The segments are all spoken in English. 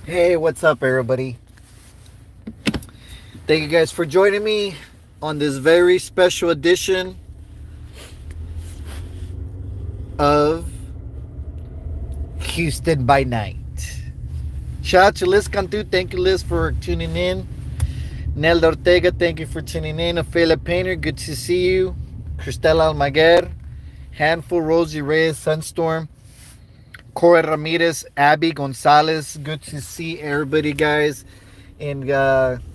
Hey, what's up, everybody? Thank you guys for joining me on this very special edition of Houston by Night. Shout out to Liz Cantu. Thank you, Liz, for tuning in. Nel Ortega, thank you for tuning in. Ophelia Painter, good to see you. Cristela Almaguer, Handful, Rosie Reyes, Sunstorm, Cora Ramirez, Abby Gonzalez, good to see everybody, guys. And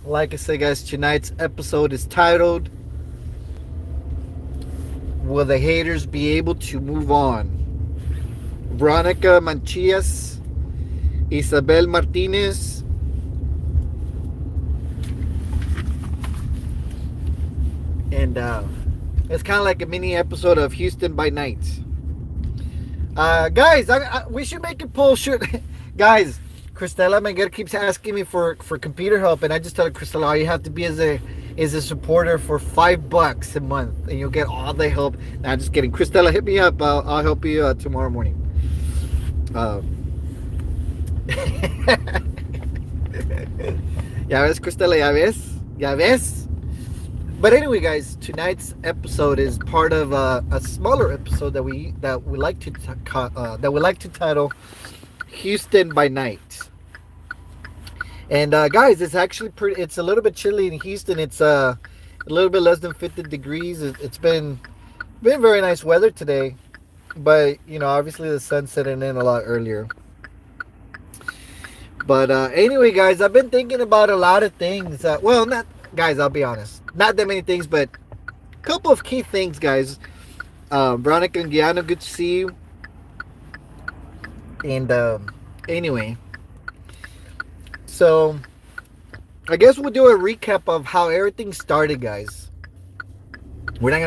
like I said, guys, tonight's episode is titled Will the Haters Be Able to Move On? Veronica Manchillas, Isabel Martinez, and it's kind of like a mini episode of Houston by Night. Guys, we should make a poll. Guys, Cristela Menguer keeps asking me for computer help, and I just tell her, Cristela, all you have to be is a supporter for $5 a month, and you'll get all the help. Nah, just kidding. Cristela, hit me up. I'll help you tomorrow morning. Ya ves, Cristela, ya ves. But anyway, guys, tonight's episode is part of a smaller episode that we like to title Houston by Night. And guys, it's actually pretty. It's a little bit chilly in Houston. It's a little bit less than 50 degrees. It's been very nice weather today, but obviously the sun's setting in a lot earlier. But anyway, guys, I've been thinking about a lot of things. Well, not guys. I'll be honest, not that many things, but a couple of key things, guys. Veronica and Guiano, good to see you. And anyway, so I guess we'll do a recap of how everything started, guys. We're not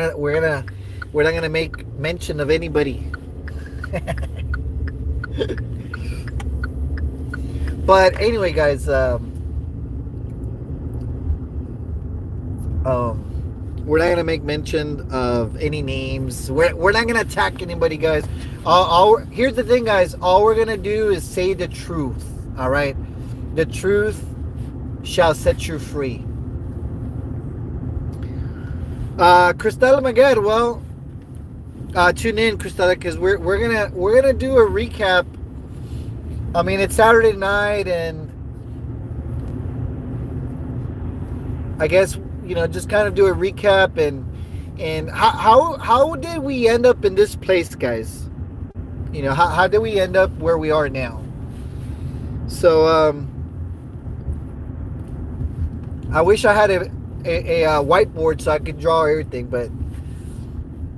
gonna make mention of anybody. But anyway, guys, we're not gonna make mention of any names. We're not gonna attack anybody, guys. Here's the thing, guys. All we're gonna do is say the truth. All right, the truth shall set you free. Cristela Magued, well, tune in, Cristela, because we're gonna do a recap. I mean, it's Saturday night, and I guess just kind of do a recap and how did we end up in this place, guys? How did we end up where we are now? So I wish I had a whiteboard so I could draw everything, but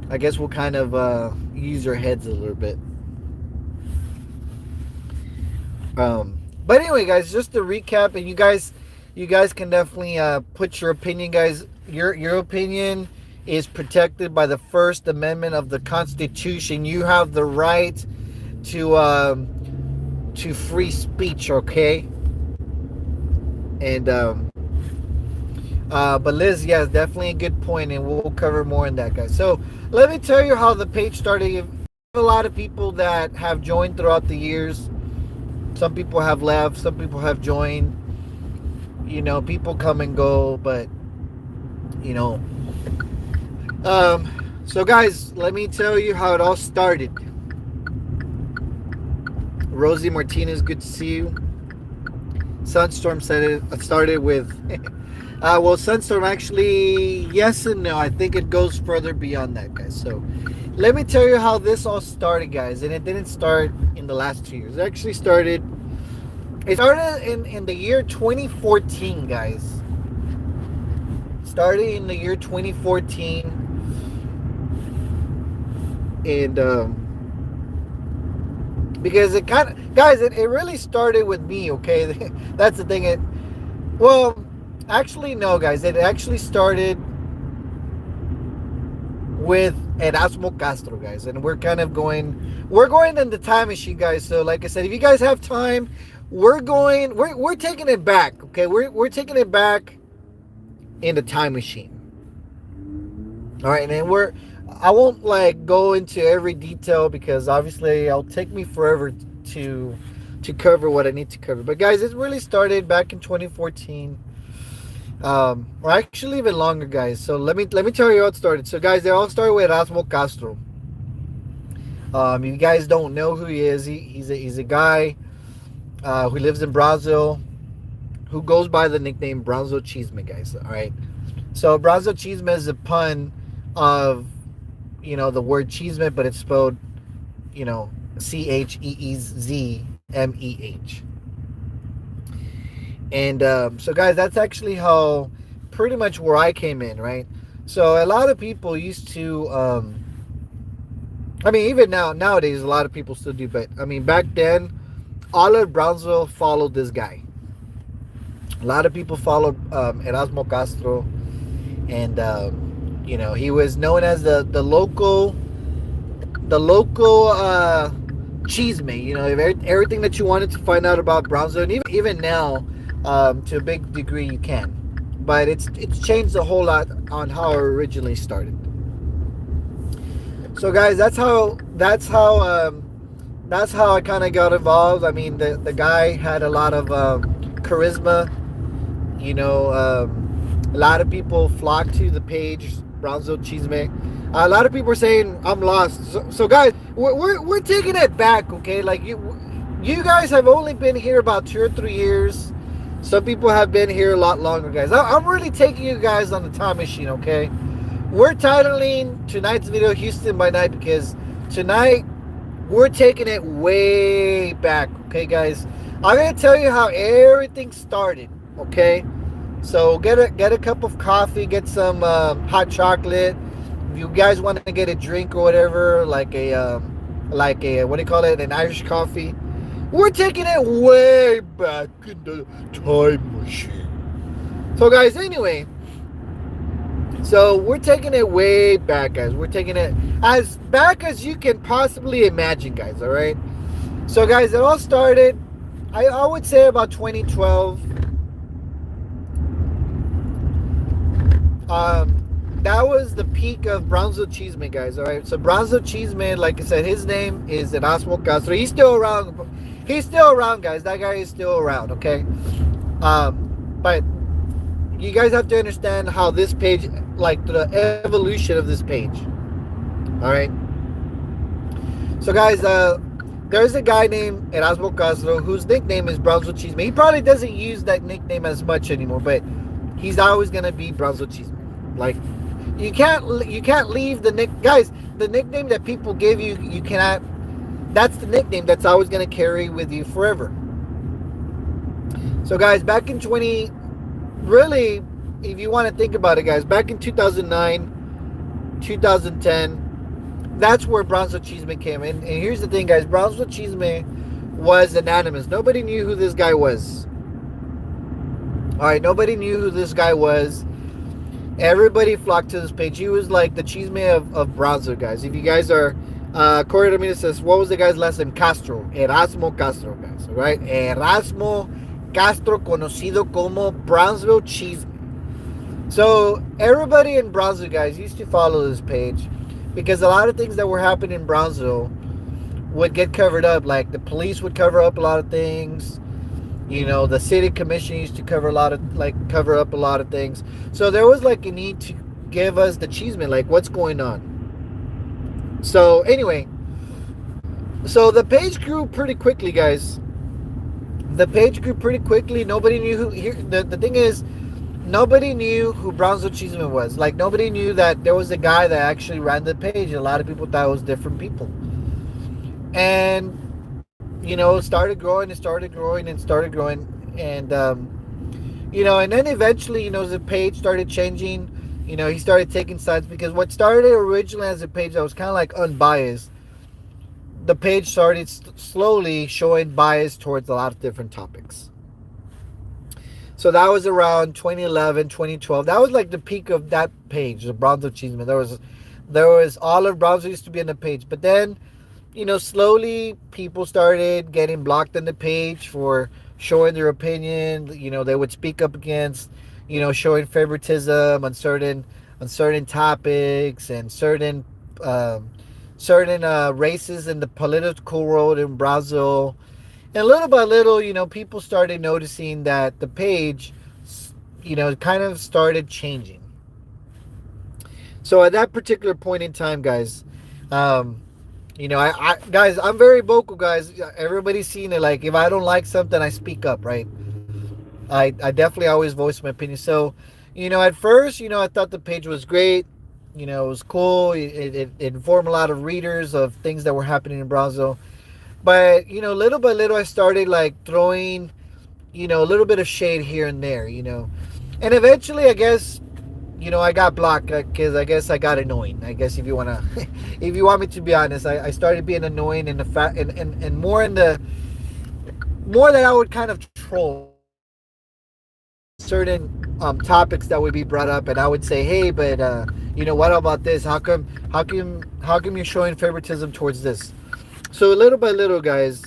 I guess we'll kind of use our heads a little bit. But anyway, guys, just to recap, and you guys can definitely put your opinion, guys. Your opinion is protected by the First Amendment of the Constitution. You have the right to free speech, okay? And but Liz, yeah, definitely a good point, and we'll cover more in that, guys. So let me tell you how the page started. A lot of people that have joined throughout the years. Some people have left, some people have joined. People come and go, but so guys, let me tell you how it all started. Rosie Martinez, good to see you. Sunstorm said it started with well, Sunstorm, actually, yes and no. I think it goes further beyond that, guys. So let me tell you how this all started, guys. And it didn't start in the last 2 years. It actually started in the year 2014, guys. Started in the year 2014. And because it kind of, guys, it really started with me, okay? That's the thing. Well, actually, no, guys. It actually started with Erasmo Castro, guys. And we're going in the time machine, guys. So like I said, if you guys have time, we're taking it back, okay? We're taking it back in the time machine. All right, and I won't go into every detail because obviously it'll take me forever to to cover what I need to cover. But guys, it really started back in 2014. Or actually even longer, guys. So let me tell you how it started. So guys, they all started with Erasmo Castro. You guys don't know who he is. He's a guy who lives in Brazil, who goes by the nickname Bronzo Chisme, guys. All right. So Bronzo Chisme is a pun of, the word chisme, but it's spelled, CheezzMeh. And so, guys, that's actually how pretty much where I came in, right? So a lot of people used to, I mean, even nowadays, a lot of people still do, but I mean, back then, all of Brownsville followed this guy. A lot of people followed Erasmo Castro, and he was known as the local chisme. Everything that you wanted to find out about Brownsville, and even now, to a big degree, you can. But it's changed a whole lot on how it originally started. So guys, that's how I kind of got involved. I mean, the guy had a lot of charisma. A lot of people flocked to the page Brownsville Chisme. A lot of people are saying I'm lost. So guys, we're taking it back, okay? Like you guys have only been here about 2 or 3 years. Some people have been here a lot longer, guys. I'm really taking you guys on the time machine, okay? We're titling tonight's video Houston by Night because tonight we're taking it way back, okay, guys? I'm gonna tell you how everything started, okay? So get a cup of coffee, get some hot chocolate. If you guys want to get a drink or whatever, like a what do you call it, an Irish coffee. We're taking it way back in the time machine. So guys, anyway, so we're taking it way back, guys. We're taking it as back as you can possibly imagine, guys. All right. So guys, it all started, I would say, about 2012. That was the peak of Brownsville Chisme, guys. All right. So Brownsville Chisme, like I said, his name is Erasmo Castro. He's still around. He's still around, guys. That guy is still around. Okay. But you guys have to understand how this page, like the evolution of this page. All right. So guys, there's a guy named Erasmo Castro whose nickname is Brownsville Chisme. He probably doesn't use that nickname as much anymore, but he's always gonna be Brownsville Chisme. Like you can't leave the guys. The nickname that people give you, you cannot. That's the nickname that's always gonna carry with you forever. So guys, back in really, if you want to think about it, guys, back in 2009, 2010, that's where Brownsville Chisme came in. And here's the thing, guys, Brownsville Chisme was anonymous. Nobody knew who this guy was. All right, nobody knew who this guy was. Everybody flocked to this page. He was like the Chisme of Brownsville, guys. If you guys are, Corey Ramirez says, what was the guy's last name? Castro. Erasmo Castro, guys. All right? Erasmo Castro, conocido como Brownsville Chisme. So everybody in Brownsville, guys, used to follow this page because a lot of things that were happening in Brownsville would get covered up. Like the police would cover up a lot of things. The city commission used to cover up a lot of things. So there was like a need to give us the chisme, like what's going on. So anyway, so the page grew pretty quickly, guys. The page grew pretty quickly. Nobody knew who. The thing is, nobody knew who Brownsville Chisme was. Like nobody knew that there was a guy that actually ran the page. A lot of people thought it was different people. And it started growing and and then eventually, the page started changing. He started taking sides because what started originally as a page that was kind of like unbiased, the page started slowly showing bias towards a lot of different topics. So that was around 2011, 2012. That was like the peak of that page, the Brownsville Chisme. There was all of Brownsville used to be on the page, but then slowly people started getting blocked on the page for showing their opinion. They would speak up against, showing favoritism on certain topics and certain races in the political world in Brazil. And little by little, people started noticing that the page, kind of started changing. So at that particular point in time, guys, um, guys, I'm very vocal, guys. Everybody's seen it. Like, if I don't like something, I speak up, right? I definitely always voice my opinion. So, at first, I thought the page was great. It was cool. It informed a lot of readers of things that were happening in Brownsville. But, little by little, I started like throwing, a little bit of shade here and there. And eventually, I guess, I got blocked because I guess I got annoying. I guess if you wanna, if you want me to be honest, I started being annoying in the fact and more in the more that I would kind of troll certain topics that would be brought up, and I would say, hey, but what about this? How come you're showing favoritism towards this? So little by little, guys,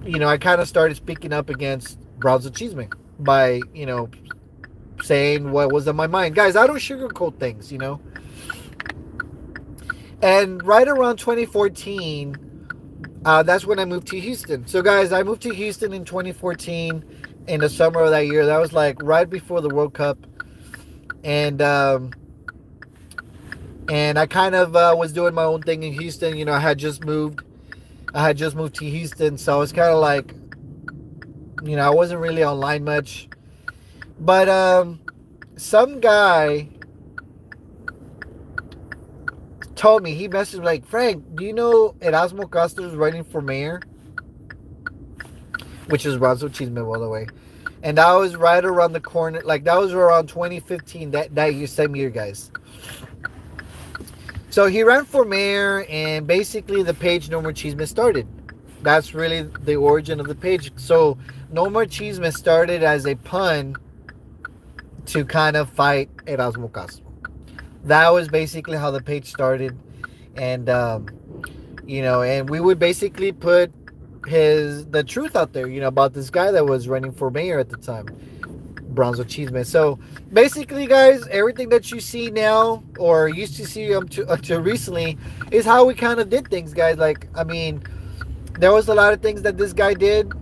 I kind of started speaking up against Brownsville Cheeseman by saying what was on my mind. Guys, I don't sugarcoat things. And right around 2014, that's when I moved to Houston. So, guys, I moved to Houston in 2014 in the summer of that year. That was like right before the World Cup. And I kind of was doing my own thing in Houston. I had just moved. To Houston, so I was kind of like, I wasn't really online much. But some guy told me, he messaged me like, Frank, do you know Erasmo Castro is running for mayor? Which is Brownsville Cheeseman, by the way. And that was right around the corner. Like, that was around 2015, that year, same year, guys. So he ran for mayor, and basically the page No More Cheeseman started. That's really the origin of the page. So No More Cheeseman started as a pun to kind of fight Erasmo Castro. That was basically how the page started. And, and we would basically put the truth out there, about this guy that was running for mayor at the time, Brownsville Cheeseman. So basically, guys, everything that you see now or used to see until recently is how we kind of did things, guys. Like, I mean, there was a lot of things that this guy did.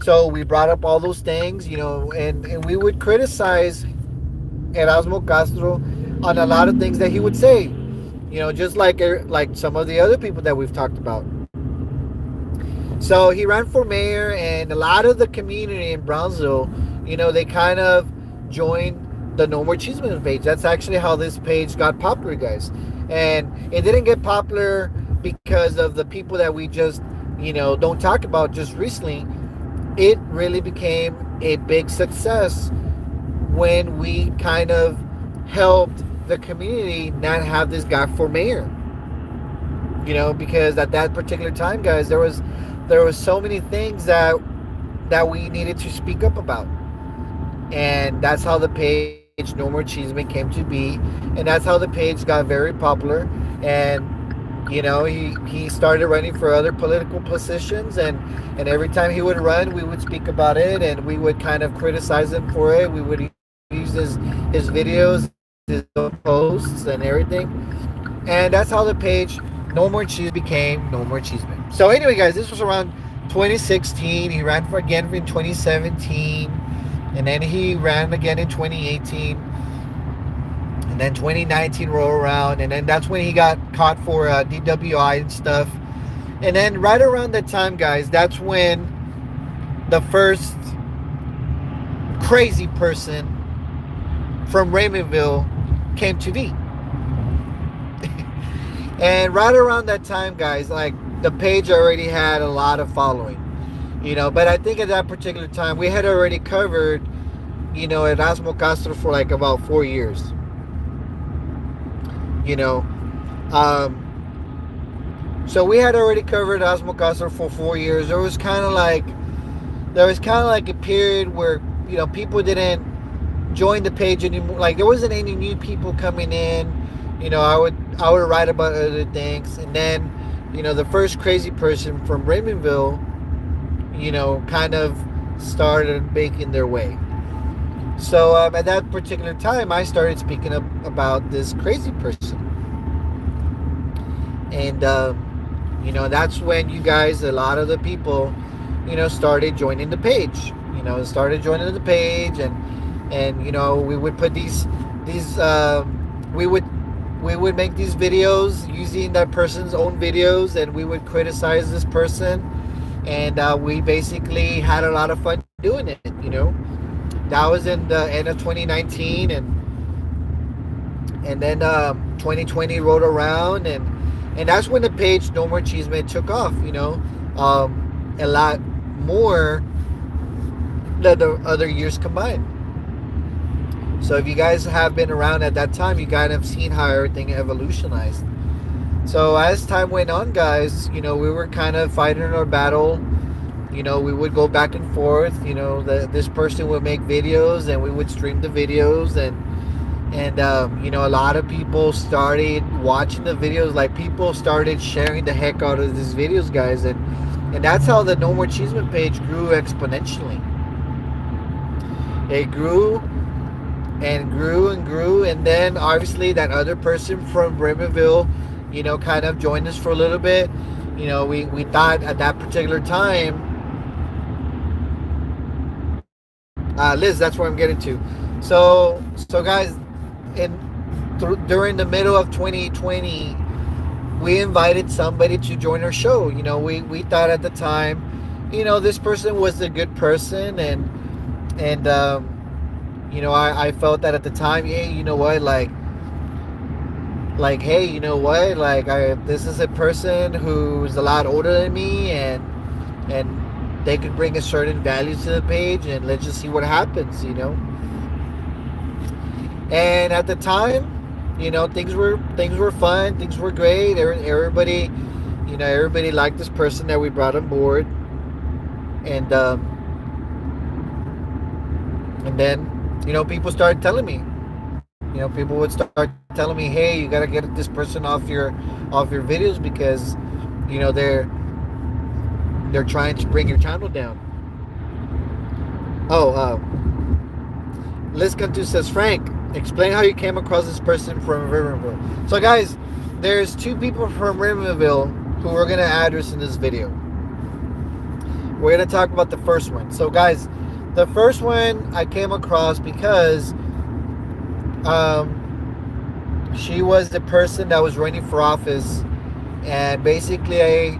So we brought up all those things, and we would criticize Erasmo Castro on a lot of things that he would say, just like some of the other people that we've talked about. So he ran for mayor, and a lot of the community in Brownsville, they kind of joined the No More Cheeseman page. That's actually how this page got popular, guys. And it didn't get popular because of the people that we just, don't talk about just recently. It really became a big success when we kind of helped the community not have this guy for mayor. Because at that particular time, guys, there was so many things that we needed to speak up about. And that's how the page No More Cheeseman came to be. And that's how the page got very popular. And he started running for other political positions, and every time he would run, we would speak about it, and we would kind of criticize him for it. We would use his videos, his posts, and everything. And that's how the page No More Cheese became No More Cheeseman. So anyway, guys, this was around 2016. He ran for again in 2017, and then he ran again in 2018. And then 2019 rolled around, and then that's when he got caught for DWI and stuff. And then right around that time, guys, that's when the first crazy person from Raymondville came to be. And right around that time, guys, like, the page already had a lot of following, but I think at that particular time we had already covered, Erasmo Castro for like about 4 years. So we had already covered Erasmo Castro for 4 years. There was kind of like a period where people didn't join the page anymore. Like, there wasn't any new people coming in. I would write about other things, and then the first crazy person from Raymondville kind of started making their way. So at that particular time, I started speaking up about this crazy person. And That's when you guys, a lot of the people, started joining the page. Started joining the page, and we would put these we would make these videos using that person's own videos, and we would criticize this person, and we basically had a lot of fun doing it. That was in the end of 2019, and then 2020 rolled around, and that's when the page No More Cheeseman took off. A lot more than the other years combined. So if you guys have been around at that time, you kind of seen how everything evolutionized. So as time went on, guys, we were kind of fighting our battle. We would go back and forth. This person would make videos, and we would stream the videos, and a lot of people started watching the videos. Like, people started sharing the heck out of these videos, guys, and that's how the No More Cheeseman page grew exponentially. It grew and grew and grew, and then obviously that other person from Bremenville, kind of joined us for a little bit. We thought at that particular time, Liz, that's where I'm getting to. So guys, during the middle of 2020, we invited somebody to join our show. We thought at the time, this person was a good person, and I felt that at the time, hey, you know what, hey, you know what, this is a person who's a lot older than me, and they could bring a certain value to the page, and let's just see what happens. And at the time, things were fun, things were great. Everybody liked this person that we brought on board, and then people started telling me. People would start telling me, hey, you gotta get this person off your videos, because they're trying to bring your channel down. Liz Cantu says, Frank, explain how you came across this person from Riverville. So guys, there's two people from Riverville who we're gonna address in this video. We're gonna talk about the first one. So guys, the first one I came across because she was the person that was running for office, and basically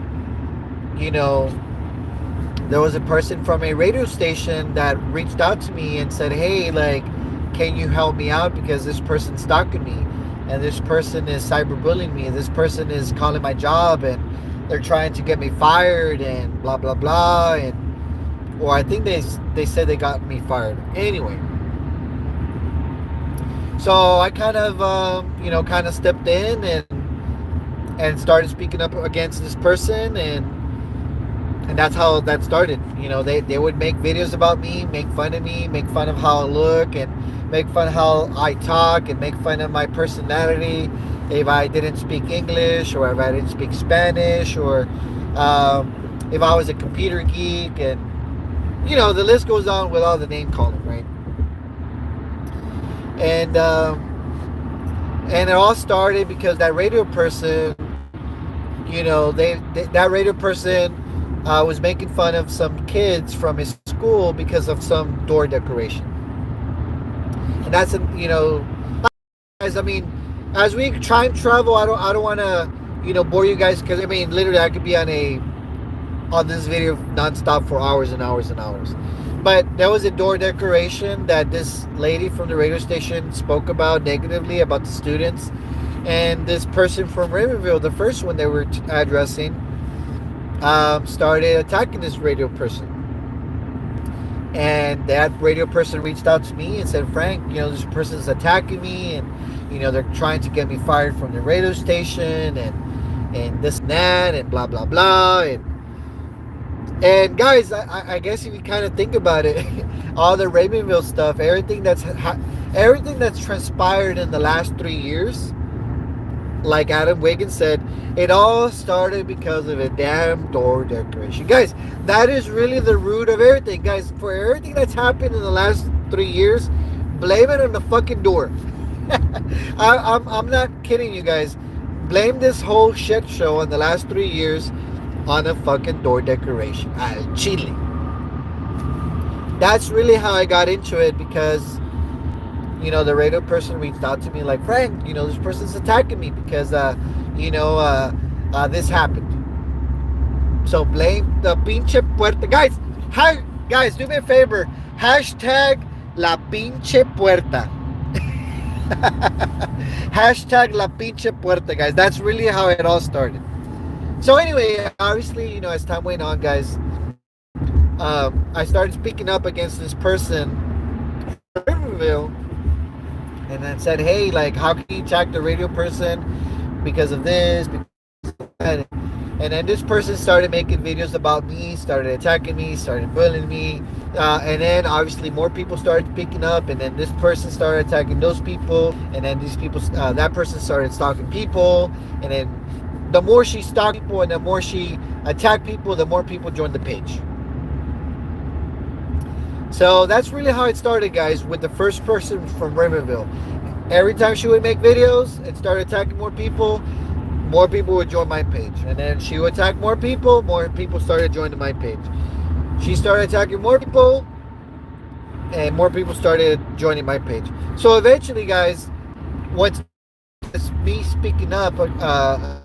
there was a person from a radio station that reached out to me and said, hey, can you help me out, because this person's stalking me, and this person is cyberbullying me, and this person is calling my job, and they're trying to get me fired, and blah blah blah, or I think they said they got me fired. Anyway, so I kind of stepped in and started speaking up against this person, and that's how that started. They would make videos about me, make fun of me, make fun of how I look, and make fun of how I talk, and make fun of my personality if I didn't speak English, or if I didn't speak Spanish, or if I was a computer geek, and the list goes on with all the name calling, right? And it all started because that radio person, that radio person was making fun of some kids from his school because of some door decoration. And that's, guys, I mean, as we try and travel, I don't want to, bore you guys, because literally I could be on this video nonstop for hours and hours and hours. But there was a door decoration that this lady from the radio station spoke about negatively about the students, and this person from Ravenville, the first one they were addressing, started attacking this radio person. And that radio person reached out to me and said, Frank, this person's attacking me, and they're trying to get me fired from the radio station, and this and that, and blah blah blah. And guys, I guess if you kind of think about it, all the Ravenville stuff, everything that's transpired in the last 3 years, like Adam Wiggins said, it all started because of a damn door decoration. Guys, that is really the root of everything. Guys, for everything that's happened in the last 3 years, blame it on the fucking door. I'm not kidding you guys. blame this whole shit show in the last 3 years on a fucking door decoration. Al chile. That's really how I got into it, because the radio person reached out to me like, Frank, this person's attacking me because this happened. So blame the pinche puerta. Guys, do me a favor. Hashtag la pinche puerta. Hashtag la pinche puerta, guys. That's really how it all started. So anyway, obviously, as time went on, guys, I started speaking up against this person in Riverville, and then said, hey, like, how can you attack the radio person because of this, because of that? And then this person started making videos about me, started attacking me, started bullying me, and then obviously more people started speaking up, and then this person started attacking those people, and then these people, that person started stalking people, and then the more she stalked people and the more she attacked people, the more people joined the page. So that's really how it started, guys, with the first person from Riverville. Every time she would make videos and start attacking more people would join my page. And then she would attack more people started joining my page. She started attacking more people, and more people started joining my page. So eventually, guys, once me speaking up, a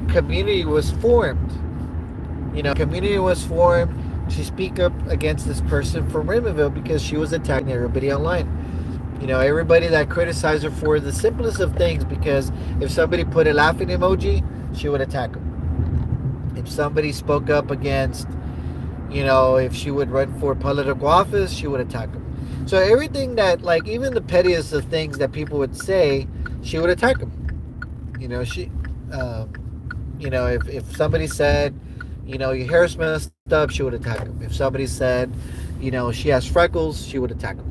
community was formed. Community was formed to speak up against this person from Riverville because she was attacking everybody online. Everybody that criticized her for the simplest of things, because if somebody put a laughing emoji, she would attack them. If somebody spoke up against, if she would run for political office, she would attack them. So everything that, like, even the pettiest of things that people would say, she would attack them. If somebody said, your hair smells up, she would attack them. If somebody said, she has freckles, she would attack them.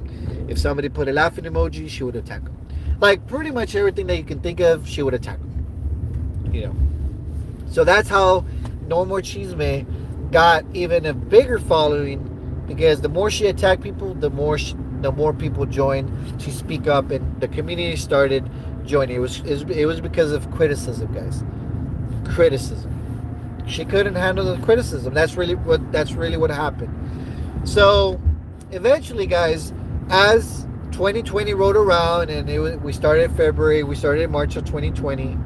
If somebody put a laughing emoji, she would attack them. Like, pretty much everything that you can think of, she would attack them. So that's how No More Chisme got even a bigger following, because the more she attacked people, the more people joined to speak up, and the community started joining. It was because of criticism, guys. Criticism. She couldn't handle the criticism. That's really what happened. So eventually, guys, as 2020 rolled around, and we started in February, we started in March of 2020.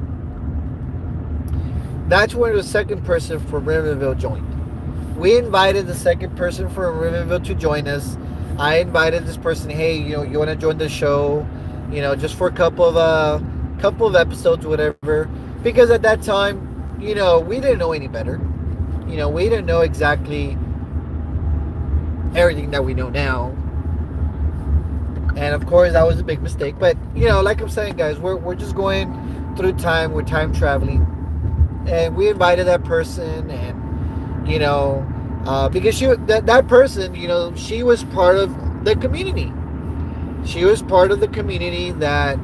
That's when the second person from Riverville joined. We invited the second person from Riverville to join us. I invited this person, hey, you want to join the show, just for a couple of episodes, whatever. Because at that time, we didn't know any better. We didn't know exactly everything that we know now. And of course, that was a big mistake. But, like I'm saying, guys, we're just going through time. We're time traveling. And we invited that person, and, because that person, she was part of the community. She was part of the community that,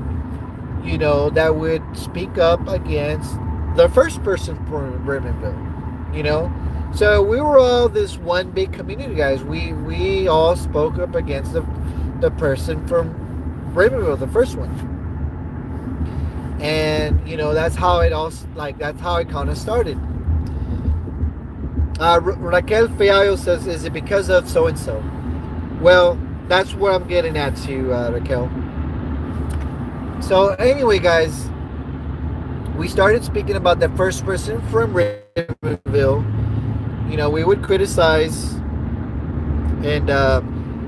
that would speak up against the first person from Riverville, So we were all this one big community, guys. We all spoke up against the person from Riverville, the first one. And, that's how it kind of started. Raquel Fiallo says, is it because of so-and-so? Well, that's what I'm getting at to Raquel. So anyway, guys, we started speaking about the first person from Riverville. We would criticize. And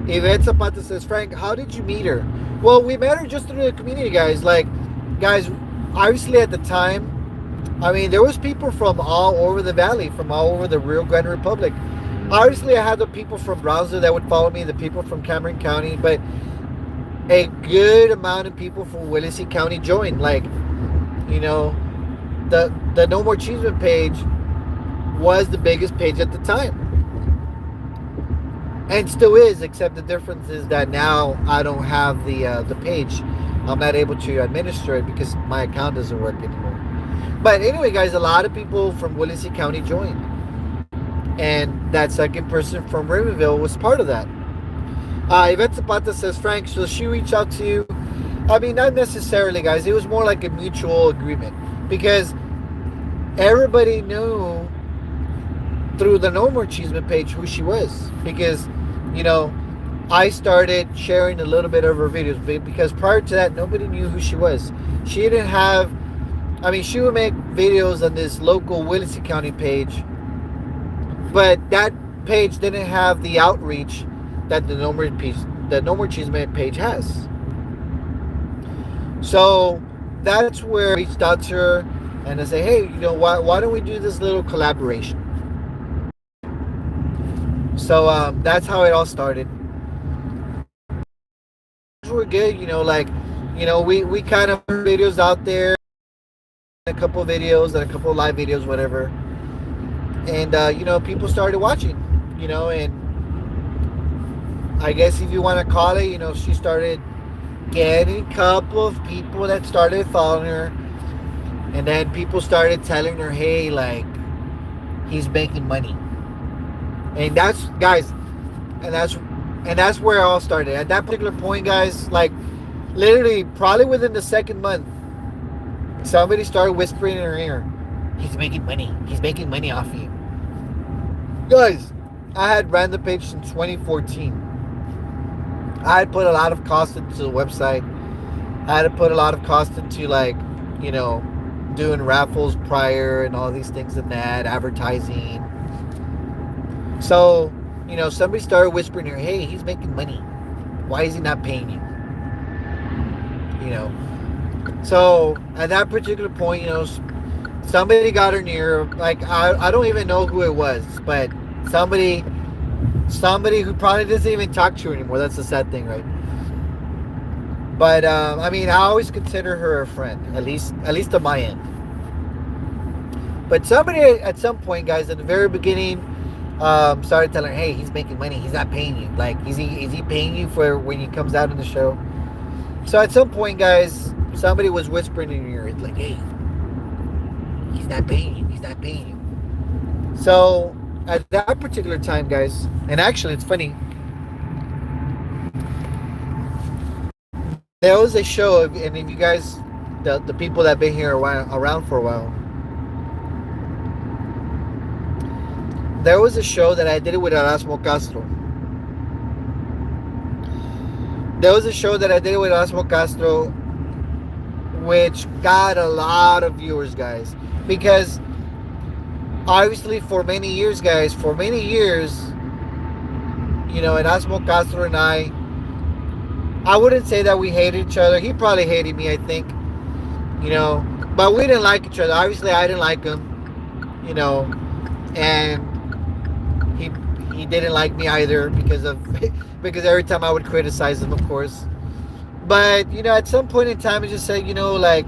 Yvette Zapata says, Frank, how did you meet her? Well, we met her just through the community, guys. Guys, obviously at the time, there was people from all over the valley, from all over the Rio Grande Republic. Obviously, I had the people from Brownsville that would follow me, the people from Cameron County, but a good amount of people from Willacy County joined. The No More Chisme page was the biggest page at the time. And still is, except the difference is that now I don't have the page. I'm not able to administer it because my account doesn't work anymore. But anyway, guys, a lot of people from Willacy County joined. And that second person from Riverville was part of that. Yvette Zapata says, Frank, so she reached out to you. I mean, not necessarily, guys. It was more like a mutual agreement because everybody knew through the No More Cheeseman page who she was. Because, you know, I started sharing a little bit of her videos because prior to that, nobody knew who she was. She didn't have, I mean, she would make videos on this local Willacy County page, but that page didn't have the outreach that the No More Cheeseman page has. So that's where I reached out to her and I say, hey, you know, why don't we do this little collaboration? So that's how it all started. We're good, you know, like, you know, we kind of put videos out there, a couple of videos and a couple of live videos, whatever. And, you know, people started watching, you know, and I guess if you want to call it, you know, she started getting a couple of people that started following her. And then people started telling her, hey, like, he's making money. And that's, guys, and that's where it all started. At that particular point, guys, like, literally, probably within the second month, somebody started whispering in her ear, he's making money. He's making money off of you. Guys, I had ran the page since 2014. I had put a lot of cost into the website. I had to put a lot of cost into, like, you know, doing raffles prior and all these things and that, advertising. So, you know, somebody started whispering here, hey, he's making money. Why is he not paying you? You know. So, at that particular point, you know, somebody got her near. Like, I don't even know who it was, but somebody who probably doesn't even talk to her anymore. That's the sad thing, right? But, I mean, I always consider her a friend, at least on my end. But somebody at some point, guys, at the very beginning, started telling her, hey, he's making money. He's not paying you. Like, is he paying you for when he comes out in the show? So at some point, guys, somebody was whispering in your ear, like, hey, he's not paying you. He's not paying you. So at that particular time, guys, and actually it's funny, there was a show, and if you guys, the people that have been here around for a while, there was a show that I did it with Erasmo Castro. Which got a lot of viewers, guys. Because obviously for many years, you know, Erasmo Castro and I wouldn't say that we hated each other. He probably hated me, I think. You know, but we didn't like each other. Obviously, I didn't like him. You know, and he didn't like me either because every time I would criticize him, of course. But, you know, at some point in time, I just said, you know, like,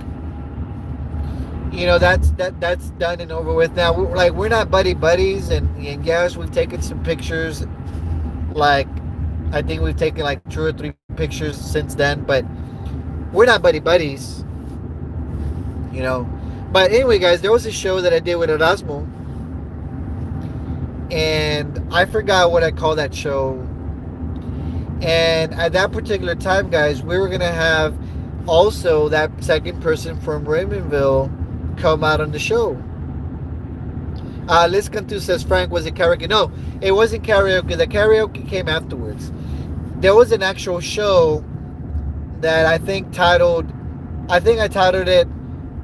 you know, that's done and over with now. We're not buddies, and yes, we've taken some pictures. Like, I think we've taken like 2 or 3 pictures since then, but we're not buddies, you know. But anyway, guys, there was a show that I did with Erasmo, and I forgot what I called that show. And at that particular time, guys, we were gonna have also that second person from Raymondville come out on the show. Liz Cantu says, Frank, was it karaoke? No, it wasn't karaoke. The karaoke came afterwards. There was an actual show that I titled it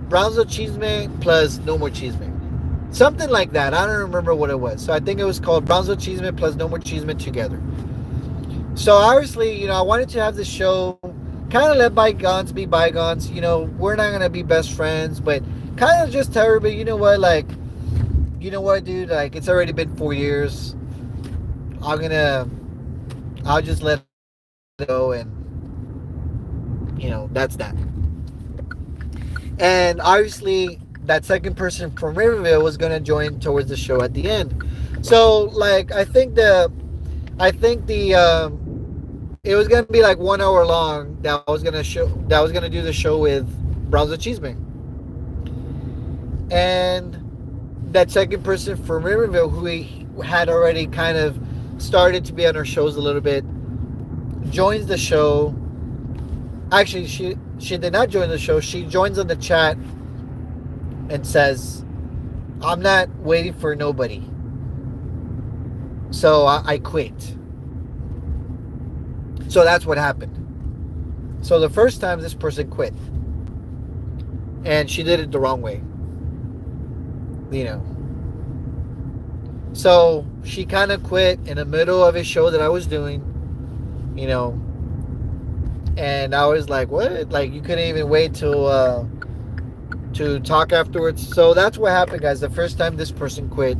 Brownsville Cheeseman plus No More Cheeseman. Something like that. I don't remember what it was. So I think it was called Brownsville Cheeseman plus No More Cheeseman together. So obviously, you know, I wanted to have this show, kind of let bygones be bygones. You know, we're not going to be best friends, but kind of just tell everybody, you know what, like, you know what, dude, like, it's already been 4 years. I'll just let it go, and, you know, that's that. And obviously, that second person from Riverville was going to join towards the show at the end. So, like, I think it was going to be like 1 hour long that I was going to do the show with Brownsville Cheeseman. And that second person from Riverville, who we had already kind of started to be on our shows a little bit, joins the show. Actually, she did not join the show. She joins on the chat and says, "I'm not waiting for nobody, so I quit." So that's what happened. So the first time this person quit, and she did it the wrong way, you know. So she kind of quit in the middle of a show that I was doing, you know, and I was like, "What? Like you couldn't even wait to talk afterwards?" So that's what happened, guys. The first time this person quit,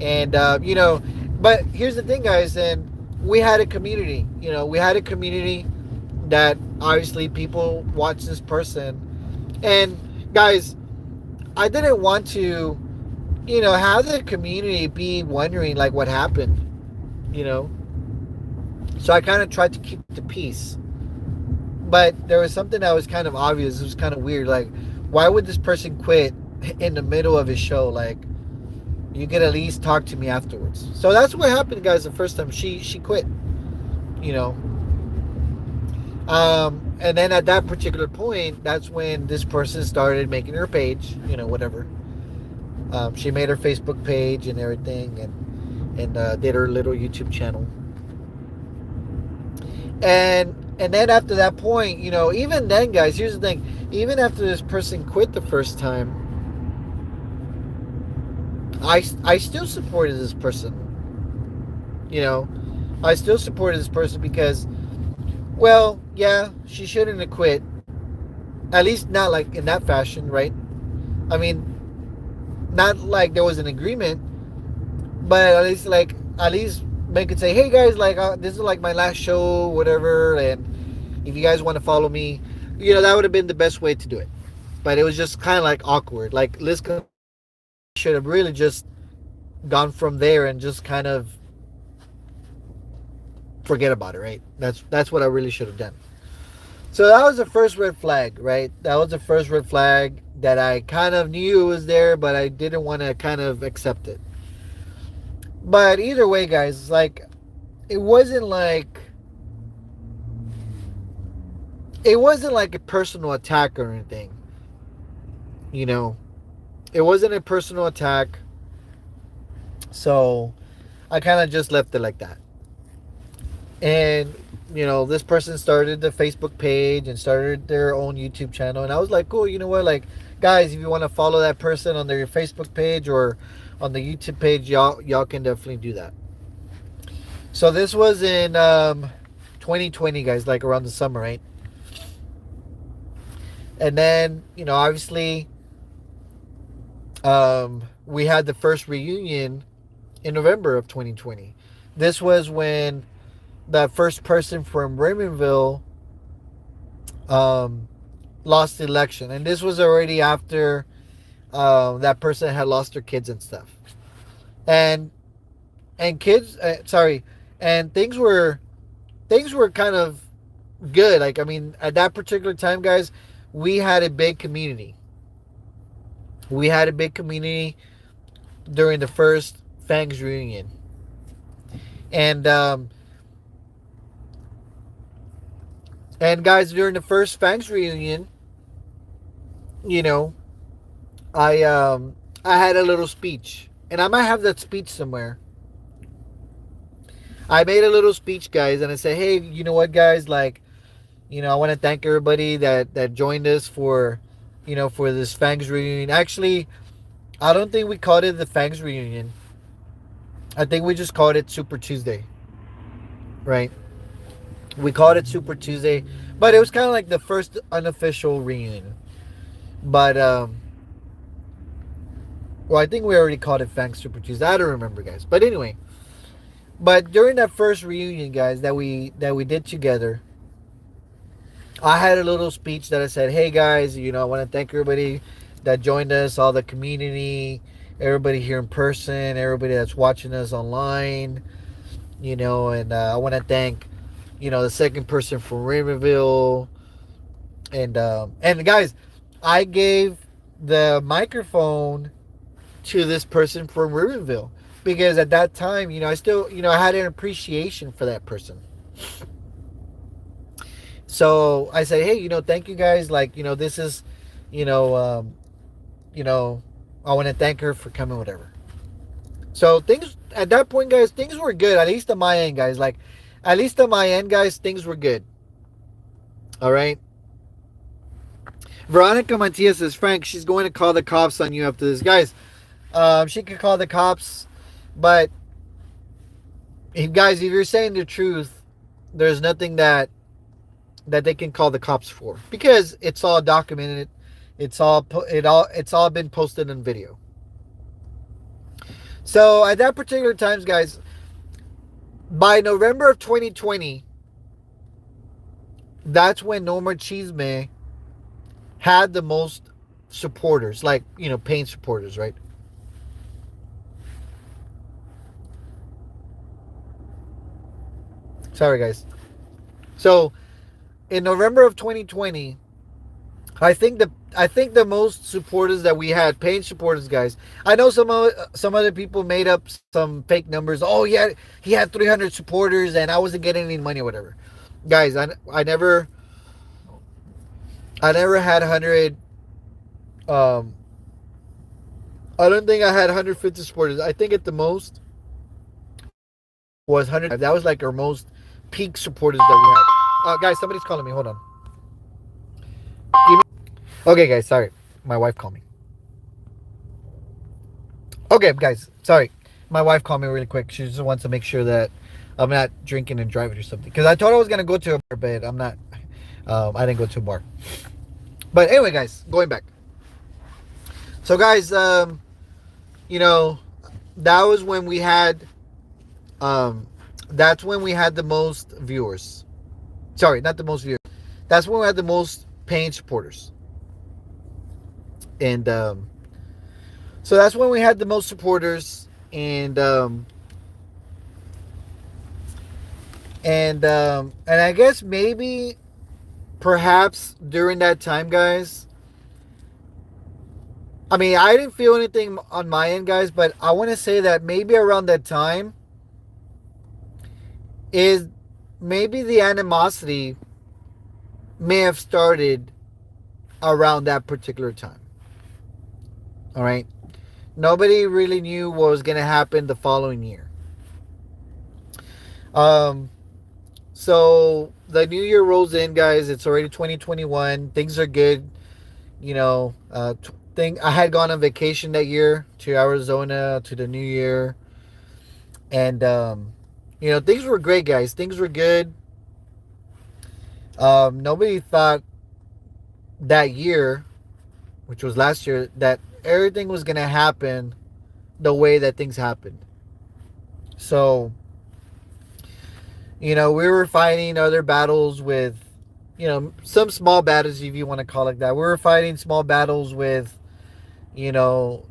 and you know, but here's the thing, guys. And we had a community, you know, we had a community that obviously people watch this person, and guys, I didn't want to, you know, have the community be wondering like what happened, you know. So I kind of tried to keep the peace. But there was something that was kind of obvious. It was kind of weird. Like, why would this person quit in the middle of his show? Like, you could at least talk to me afterwards. So that's what happened, guys. The first time she quit, you know. And then at that particular point, that's when this person started making her page, you know, whatever. She made her Facebook page and everything, and did her little YouTube channel. And then after that point, you know, even then, guys, here's the thing. Even after this person quit the first time, I still supported this person. You know, I still supported this person because, well, yeah, she shouldn't have quit. At least not like in that fashion, right? I mean, not like there was an agreement, but at least make it say, hey guys, like this is like my last show, whatever, and if you guys want to follow me, you know, that would have been the best way to do it. But it was just kind of like awkward. Like Liz should have really just gone from there and just kind of forget about it, right? That's what I really should have done. So that was the first red flag, right? That was the first red flag that I kind of knew it was there, but I didn't want to kind of accept it. But either way, guys, like it wasn't like a personal attack or anything. You know, it wasn't a personal attack. So I kind of just left it like that. And you know, this person started the Facebook page and started their own YouTube channel, and I was like, cool, you know what, like guys, if you want to follow that person on their Facebook page or on the YouTube page, y'all can definitely do that. So this was in 2020, guys, like around the summer, right? And then, you know, obviously, we had the first reunion in November of 2020. This was when the first person from Raymondville lost the election, and this was already after that person had lost their kids and stuff, and kids, sorry, and things were kind of good. Like, I mean, at that particular time, guys, we had a big community. We had a big community during the first Fangs reunion, and guys, during the first Fangs reunion, you know, I had a little speech, and I might have that speech somewhere. I made a little speech, guys, and I said, hey, you know what, guys, like, you know, I want to thank everybody that joined us for, you know, for this Fangs reunion. Actually, I don't think we called it the Fangs reunion. I think we just called it Super Tuesday, right? We called it Super Tuesday, but it was kind of like the first unofficial reunion. But well, I think we already called it Fangs Super Tuesday. I don't remember, guys. But anyway, but during that first reunion, guys, that we did together, I had a little speech that I said, hey guys, you know, I want to thank everybody that joined us, all the community, everybody here in person, everybody that's watching us online, you know, and I want to thank, you know, the second person from Raymondville, and guys, I gave the microphone to this person from Raymondville because at that time, you know, I still, you know, I had an appreciation for that person. So I said, hey, thank you guys. Like, this is, you know, you know, I want to thank her for coming, whatever. So things at that point, guys, things were good. At least on my end, guys. Like, at least on my end, guys, things were good. All right. Veronica Matias says, Frank, she's going to call the cops on you after this, guys. She could call the cops, but guys, if you're saying the truth, there's nothing that they can call the cops for because it's all documented. It's all been posted on video. So at that particular times, guys, by November of 2020, that's when No More Chisme had the most supporters, like, paying supporters, right? Sorry, guys. So in November of 2020, I think the most supporters that we had, paying supporters, guys. I know some other people made up some fake numbers. Oh yeah, he had 300 supporters and I wasn't getting any money or whatever. Guys, I never had 100. Um, I don't think I had 150 supporters. I think at the most was 100. That was like our most peak supporters that we had. Guys, somebody's calling me. Hold on. Okay, guys, sorry. My wife called me. Okay, guys, sorry. My wife called me really quick. She just wants to make sure that I'm not drinking and driving or something. Because I told her I was going to go to a bar, but I'm not. I didn't go to a bar. But anyway, guys, going back. So, guys, that was when we had. That's when we had the most viewers. Sorry, not the most viewers. That's when we had the most paying supporters. And so that's when we had the most supporters, and I guess maybe perhaps during that time, guys. I mean, I didn't feel anything on my end, guys, but I want to say that maybe around that time is maybe the animosity may have started around that particular time. All right. Nobody really knew what was going to happen the following year. So the new year rolls in, guys. It's already 2021. Things are good. I had gone on vacation that year to Arizona to the new year. And, things were great, guys. Things were good. Nobody thought that year, which was last year, that everything was going to happen the way that things happened. So, we were fighting other battles with, some small battles, if you want to call it that. We were fighting small battles with, the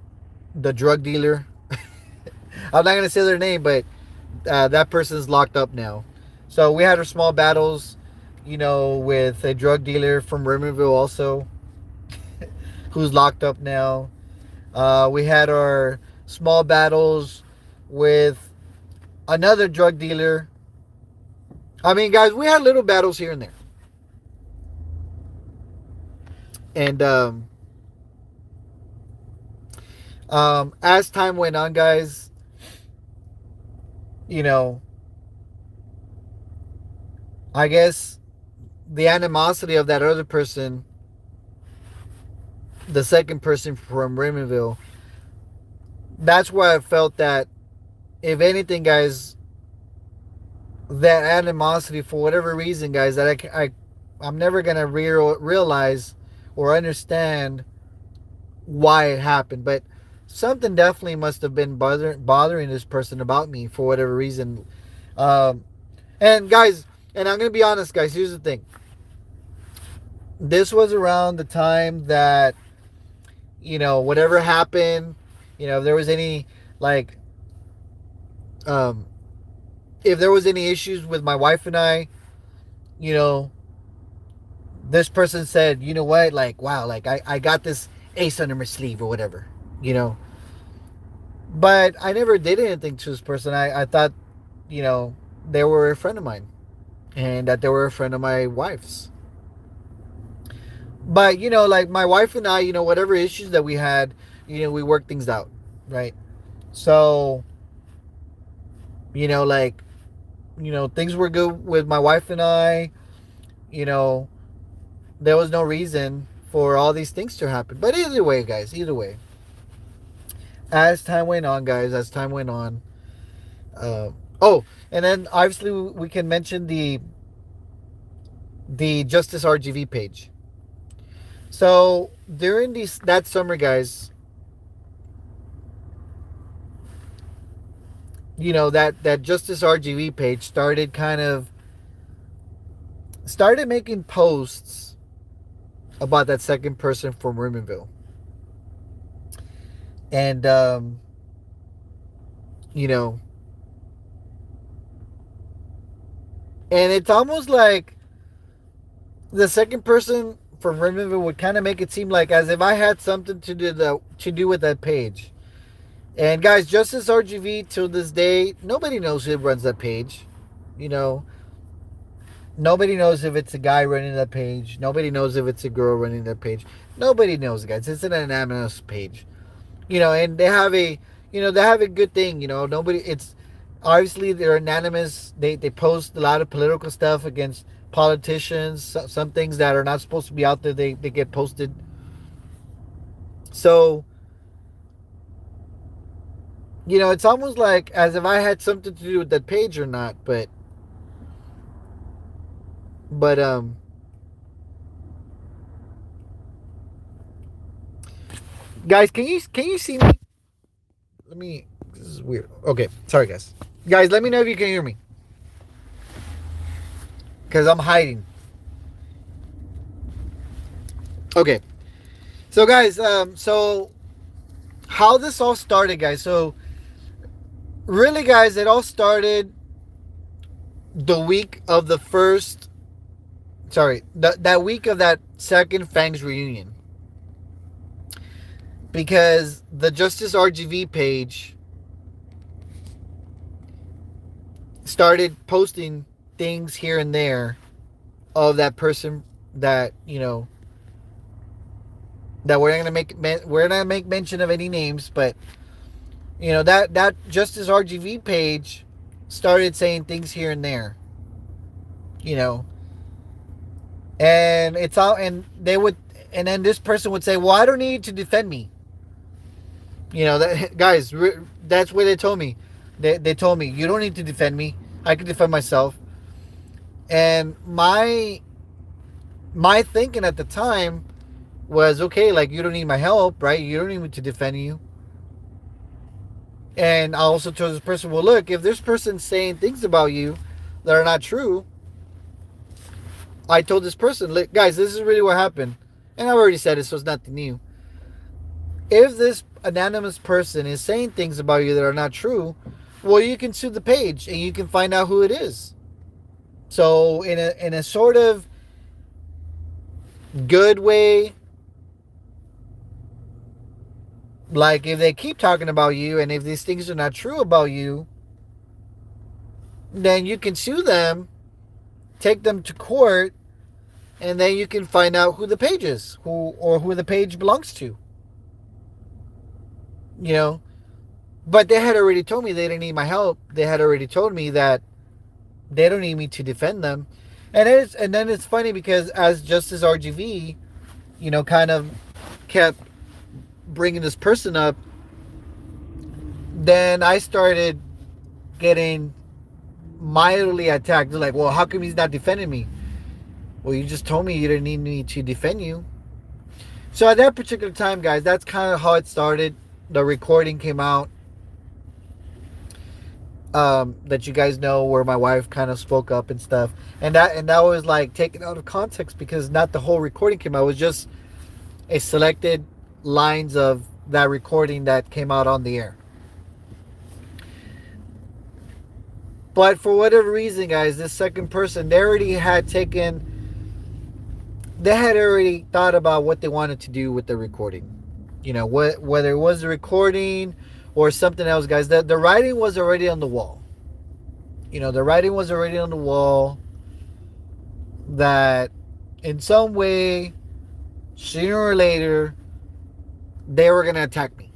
drug dealer. I'm not going to say their name, but that person's locked up now. So we had our small battles, with a drug dealer from Riverville also, who's locked up now. We had our small battles with another drug dealer. I mean, guys, we had little battles here and there. And as time went on, guys, I guess the animosity of that other person, the second person from Raymondville, that's why I felt that, if anything, guys, that animosity, for whatever reason, guys, that I'm never going to realize or understand why it happened. But something definitely must have been bothering this person about me for whatever reason. And guys, and I'm going to be honest, guys, here's the thing. This was around the time that, whatever happened, if there was any, like, if there was any issues with my wife and I, this person said, you know what, like, wow, like, I got this ace under my sleeve or whatever, But I never did anything to this person. I thought, they were a friend of mine. And that they were a friend of my wife's. But like my wife and I, whatever issues that we had, we worked things out, right? So, like, things were good with my wife and I. You know, there was no reason for all these things to happen. But either way, guys, either way, as time went on, guys, as time went on. Uh, oh, and then obviously we can mention the Justice RGV page. So during that summer, guys, that Justice RGV page started making posts about that second person from Rimonville. And you know and it's almost like the second person from Rimonville would kind of make it seem like as if I had something to do with that page. And guys, Justice RGV till this day, nobody knows who runs that page. You know, nobody knows if it's a guy running that page. Nobody knows if it's a girl running that page. Nobody knows, guys. It's an anonymous page. And they have a good thing. Nobody. It's obviously they're anonymous. They post a lot of political stuff against politicians. Some things that are not supposed to be out there, they get posted. So it's almost like as if I had something to do with that page or not. But guys, can you see me? Let me. This is weird. Okay, sorry, guys. Guys, let me know if you can hear me, because I'm hiding. Okay, so guys, so how this all started, guys. So really, guys, it all started the week of the first. Sorry, that week of that second Fangs reunion, because the Justice RGV page started posting things here and there of that person that that we're not gonna make mention of any names, but that Justice RGV page started saying things here and there, you know, and it's all, and they would, and then this person would say, "Well, I don't need to defend me." That guys, that's what they told me. They told me, "You don't need to defend me. I can defend myself." And my thinking at the time was, okay, like, you don't need my help, right? You don't need me to defend you. And I also told this person, well, look, if this person's saying things about you that are not true, I told this person, look, guys, this is really what happened. And I've already said it, so it's nothing new. If this anonymous person is saying things about you that are not true, well, you can sue the page and you can find out who it is. So in a sort of good way, like, if they keep talking about you and if these things are not true about you, then you can sue them, take them to court, and then you can find out who the page is, who the page belongs to. But they had already told me they didn't need my help. They had already told me that they don't need me to defend them. And then it's funny because as Justice RGV, kind of kept bringing this person up, then I started getting mildly attacked. They're like, well, how come he's not defending me? Well, you just told me you didn't need me to defend you. So at that particular time, guys, that's kind of how it started. The recording came out, that you guys know, where my wife kind of spoke up and stuff, and that was like taken out of context, because not the whole recording came out. It was just a selected lines of that recording that came out on the air. But for whatever reason, guys, this second person, they had already thought about what they wanted to do with the recording. Whether it was the recording or something else, guys. The writing was already on the wall. The writing was already on the wall that in some way sooner or later, they were going to attack me.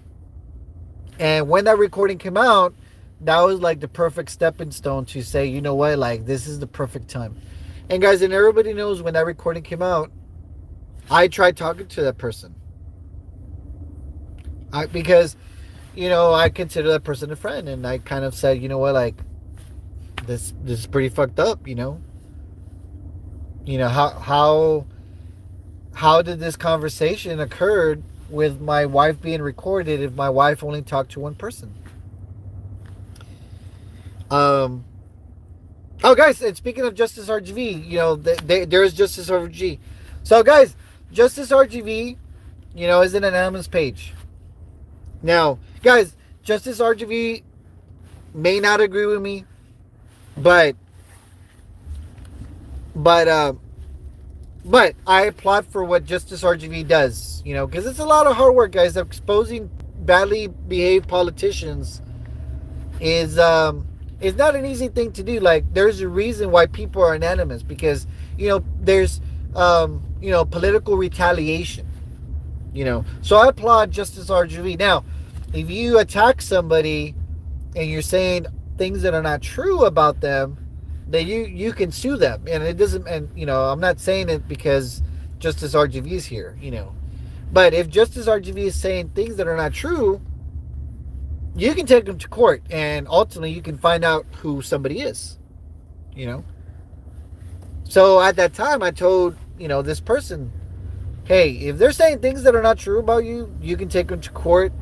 And when that recording came out, that was like the perfect stepping stone to say, you know what, like this is the perfect time. And guys, and everybody knows when that recording came out, I tried talking to that person. Because, I consider that person a friend, and I kind of said, you know what, like this is pretty fucked up, how did this conversation occur with my wife being recorded if my wife only talked to one person? Oh, guys, and speaking of Justice RGV, there's Justice RGV. So, guys, Justice RGV, is an anonymous page. Now, guys, Justice RGV may not agree with me, but I applaud for what Justice RGV does, because it's a lot of hard work, guys. Exposing badly behaved politicians is not an easy thing to do. Like, there's a reason why people are anonymous, because there's political retaliation. So I applaud Justice RGV. Now, if you attack somebody and you're saying things that are not true about them, then you can sue them. And it doesn't, and I'm not saying it because Justice RGV is here, but if Justice RGV is saying things that are not true, you can take them to court, and ultimately you can find out who somebody is. So at that time, I told this person, hey, if they're saying things that are not true about you, you can take them to court,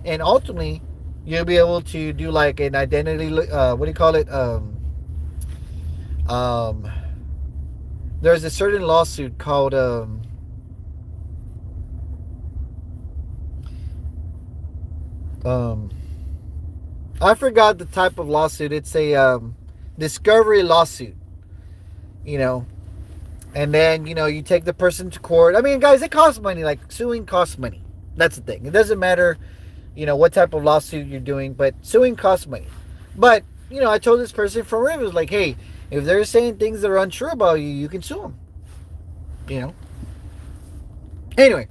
and ultimately you'll be able to do like an identity, what do you call it, there's a certain lawsuit called I forgot the type of lawsuit. It's a discovery lawsuit, and then you take the person to court. I mean, guys, it costs money. Like, suing costs money. That's the thing. It doesn't matter what type of lawsuit you're doing, but suing costs money. But I told this person from Rim, it was like, hey, if they're saying things that are untrue about you, you can sue them. Anyway,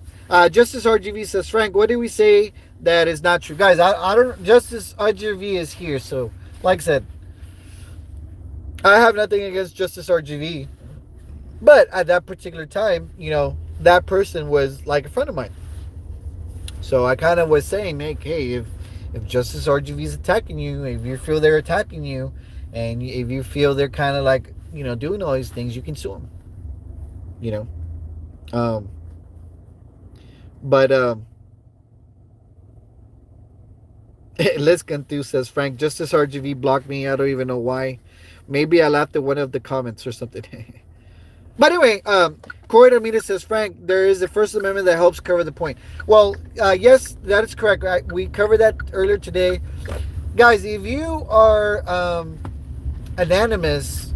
Justice RGV says, Frank, what do we say that is not true? Guys, I don't. Justice RGV is here, so like I said, I have nothing against Justice RGV, but at that particular time, that person was like a friend of mine. So I kind of was saying, like, hey, if Justice RGV is attacking you, if you feel they're attacking you, and if you feel they're kind of like, doing all these things, you can sue them. But Liz Cantu says, Frank, Justice RGV blocked me. I don't even know why. Maybe I laughed at one of the comments or something. But anyway, Corey Ramirez says, Frank, there is a First Amendment that helps cover the point. Well, yes, that is correct. We covered that earlier today. Guys, if you are anonymous,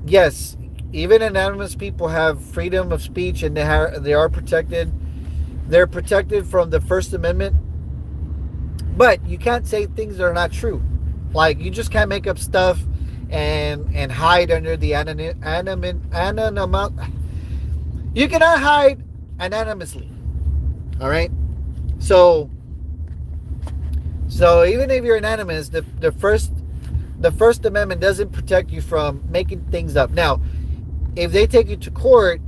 yes, even anonymous people have freedom of speech, and they are protected. They're protected from the First Amendment. But you can't say things that are not true. Like, you just can't make up stuff and hide under the anonymity. You cannot hide anonymously. All right? So even if you're anonymous, the First Amendment doesn't protect you from making things up. Now, if they take you to court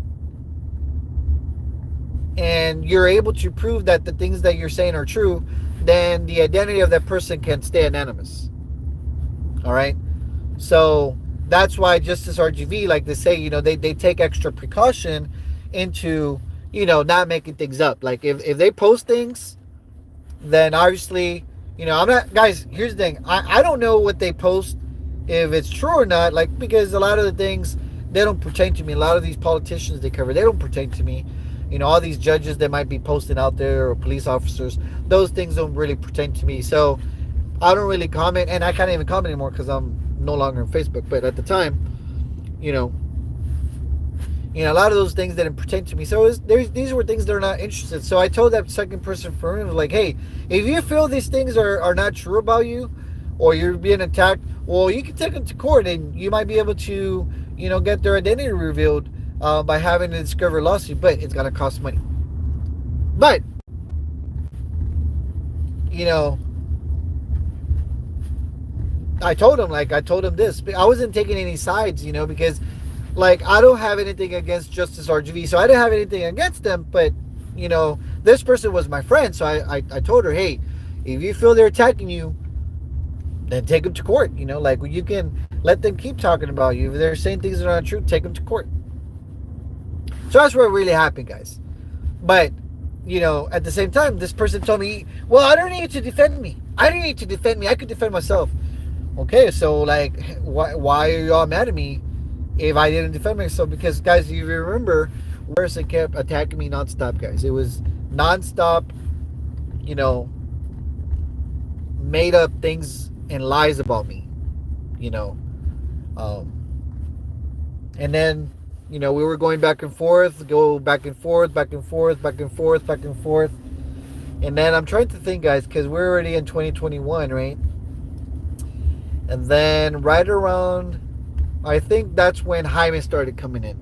and you're able to prove that the things that you're saying are true, then the identity of that person can stay anonymous. All right? So that's why Justice RGV, like they say, they take extra precaution into, not making things up. Like, if they post things, then obviously, I'm not, guys, here's the thing. I don't know what they post, if it's true or not, like, because a lot of the things, they don't pertain to me. A lot of these politicians they cover, they don't pertain to me. All these judges that might be posting out there, or police officers, those things don't really pertain to me. So I don't really comment, and I can't even comment anymore because I'm no longer on Facebook. But at the time, a lot of those things didn't pertain to me. So these were things that are not interested. So I told that second person for him, like, hey, if you feel these things are not true about you, or you're being attacked, well, you can take them to court, and you might be able to, get their identity revealed. by having a discovery lawsuit, but it's gonna cost money. But you know, I told him this. I wasn't taking any sides, because like I don't have anything against Justice RGV, so I didn't have anything against them. But this person was my friend, so I told her, hey, if you feel they're attacking you, then take them to court. Like you can let them keep talking about you. If they're saying things that are not true, take them to court. So that's what really happened, guys. But at the same time, this person told me, well, I don't need you to defend me. I don't need to defend me. I could defend myself. Okay, so like, why are y'all mad at me if I didn't defend myself? Because guys, if you remember, person kept attacking me nonstop, guys. It was nonstop, you know, made up things and lies about me, you know. Um, and then, we were going back and forth, go back and forth, back and forth, back and forth, back and forth. And then I'm trying to think, guys, because we're already in 2021, right? And then right around, I think that's when Jaime started coming in.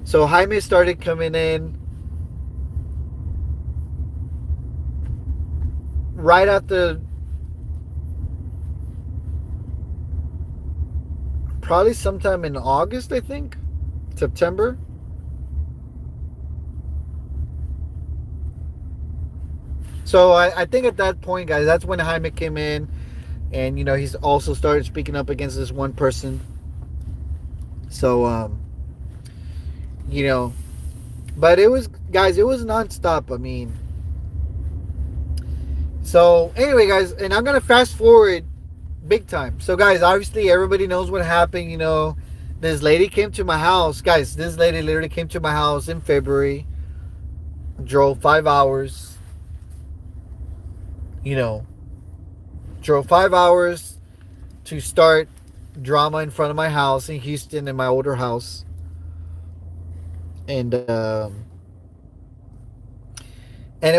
So Jaime started coming in right after, probably sometime in August, I think, September. So I think at that point, guys, that's when Jaime came in, and he's also started speaking up against this one person. So but it was, guys, it was nonstop. I mean, so anyway, guys, and I'm gonna fast forward big time. So guys, obviously everybody knows what happened. This lady came to my house, guys. This lady literally came to my house in February, drove 5 hours. Drove 5 hours to start drama in front of my house in Houston, in my older house. And it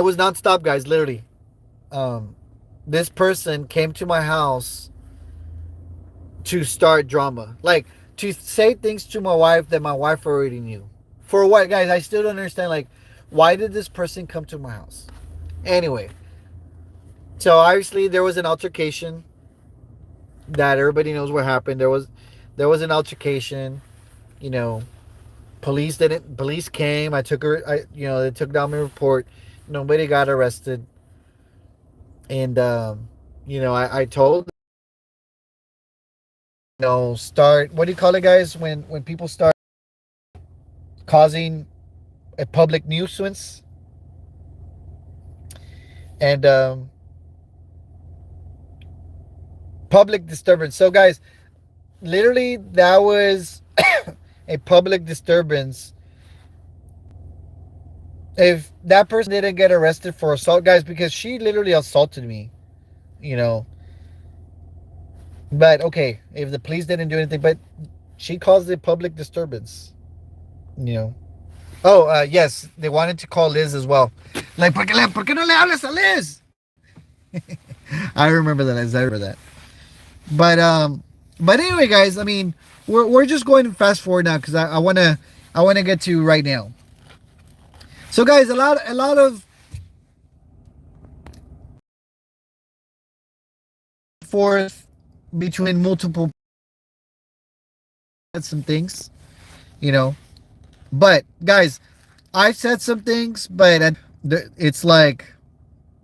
was nonstop, guys, literally. This person came to my house to start drama, like to say things to my wife that my wife already knew. For what, guys? I still don't understand. Like, why did this person come to my house? Anyway, so obviously there was an altercation. That everybody knows what happened. There was an altercation. Police came. I took her. They took down my report. Nobody got arrested. And I told, start, what do you call it, guys, when people start causing a public nuisance. And public disturbance. So guys, literally that was a public disturbance. If that person didn't get arrested for assault, guys, because she literally assaulted me, but okay, if the police didn't do anything, but she caused a public disturbance, oh, yes, they wanted to call Liz as well, like, ¿por qué no le hablas a Liz? I remember that. But anyway, guys, I mean, we're just going fast forward now, because I want to get to right now. So guys, a lot of forth between multiple, some things, but guys, I've said some things, but it's like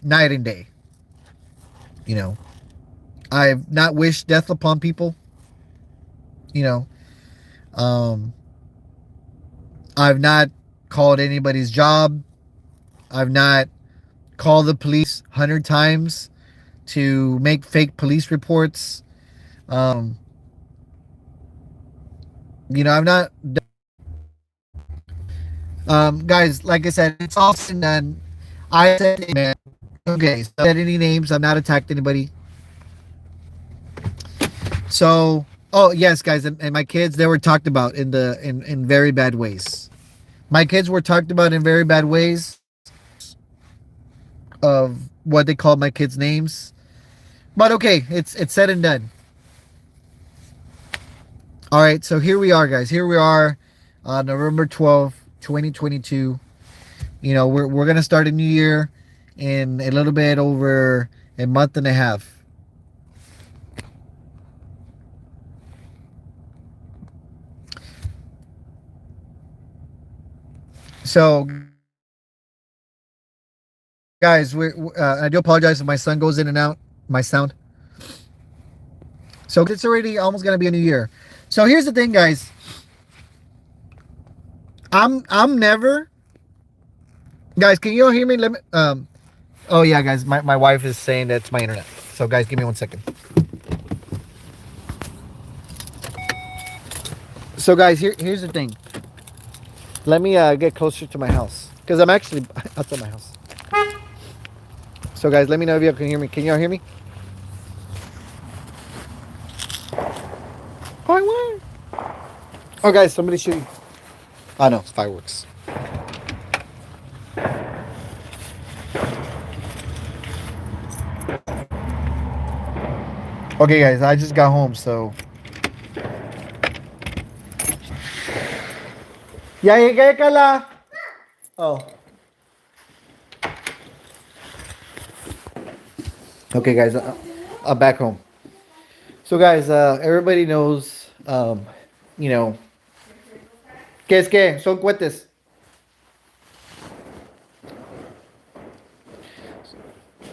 night and day. I've not wished death upon people. I've not called anybody's job. I've not called the police 100 times to make fake police reports. I've not. Guys, like I said, it's all said and done. I said, hey, man, okay, so I said any names. I've not attacked anybody. So, oh yes, guys, and my kids, they were talked about in very bad ways. My kids were talked about in very bad ways of what they called my kids' names. But okay, it's said and done. All right, so here we are, guys. Here we are, November 12th, 2022. We're gonna start a new year in a little bit over a month and a half. So, guys, I do apologize if my son goes in and out. My sound. So it's already almost gonna be a new year. So here's the thing, guys. I'm never, guys. Can you all hear me? Let me. Oh yeah, guys. My wife is saying that's my internet. So guys, give me 1 second. So guys, here's the thing. Let me get closer to my house because I'm actually outside my house. So guys, let me know if you can hear me. Can y'all hear me? Oh, oh guys, somebody shooting. Oh no, it's fireworks. Okay guys, I just got home, so ya llegué, Kala. Oh. Okay guys, I'm back home. So guys, everybody knows, you know, ¿qué es qué? Son cohetes.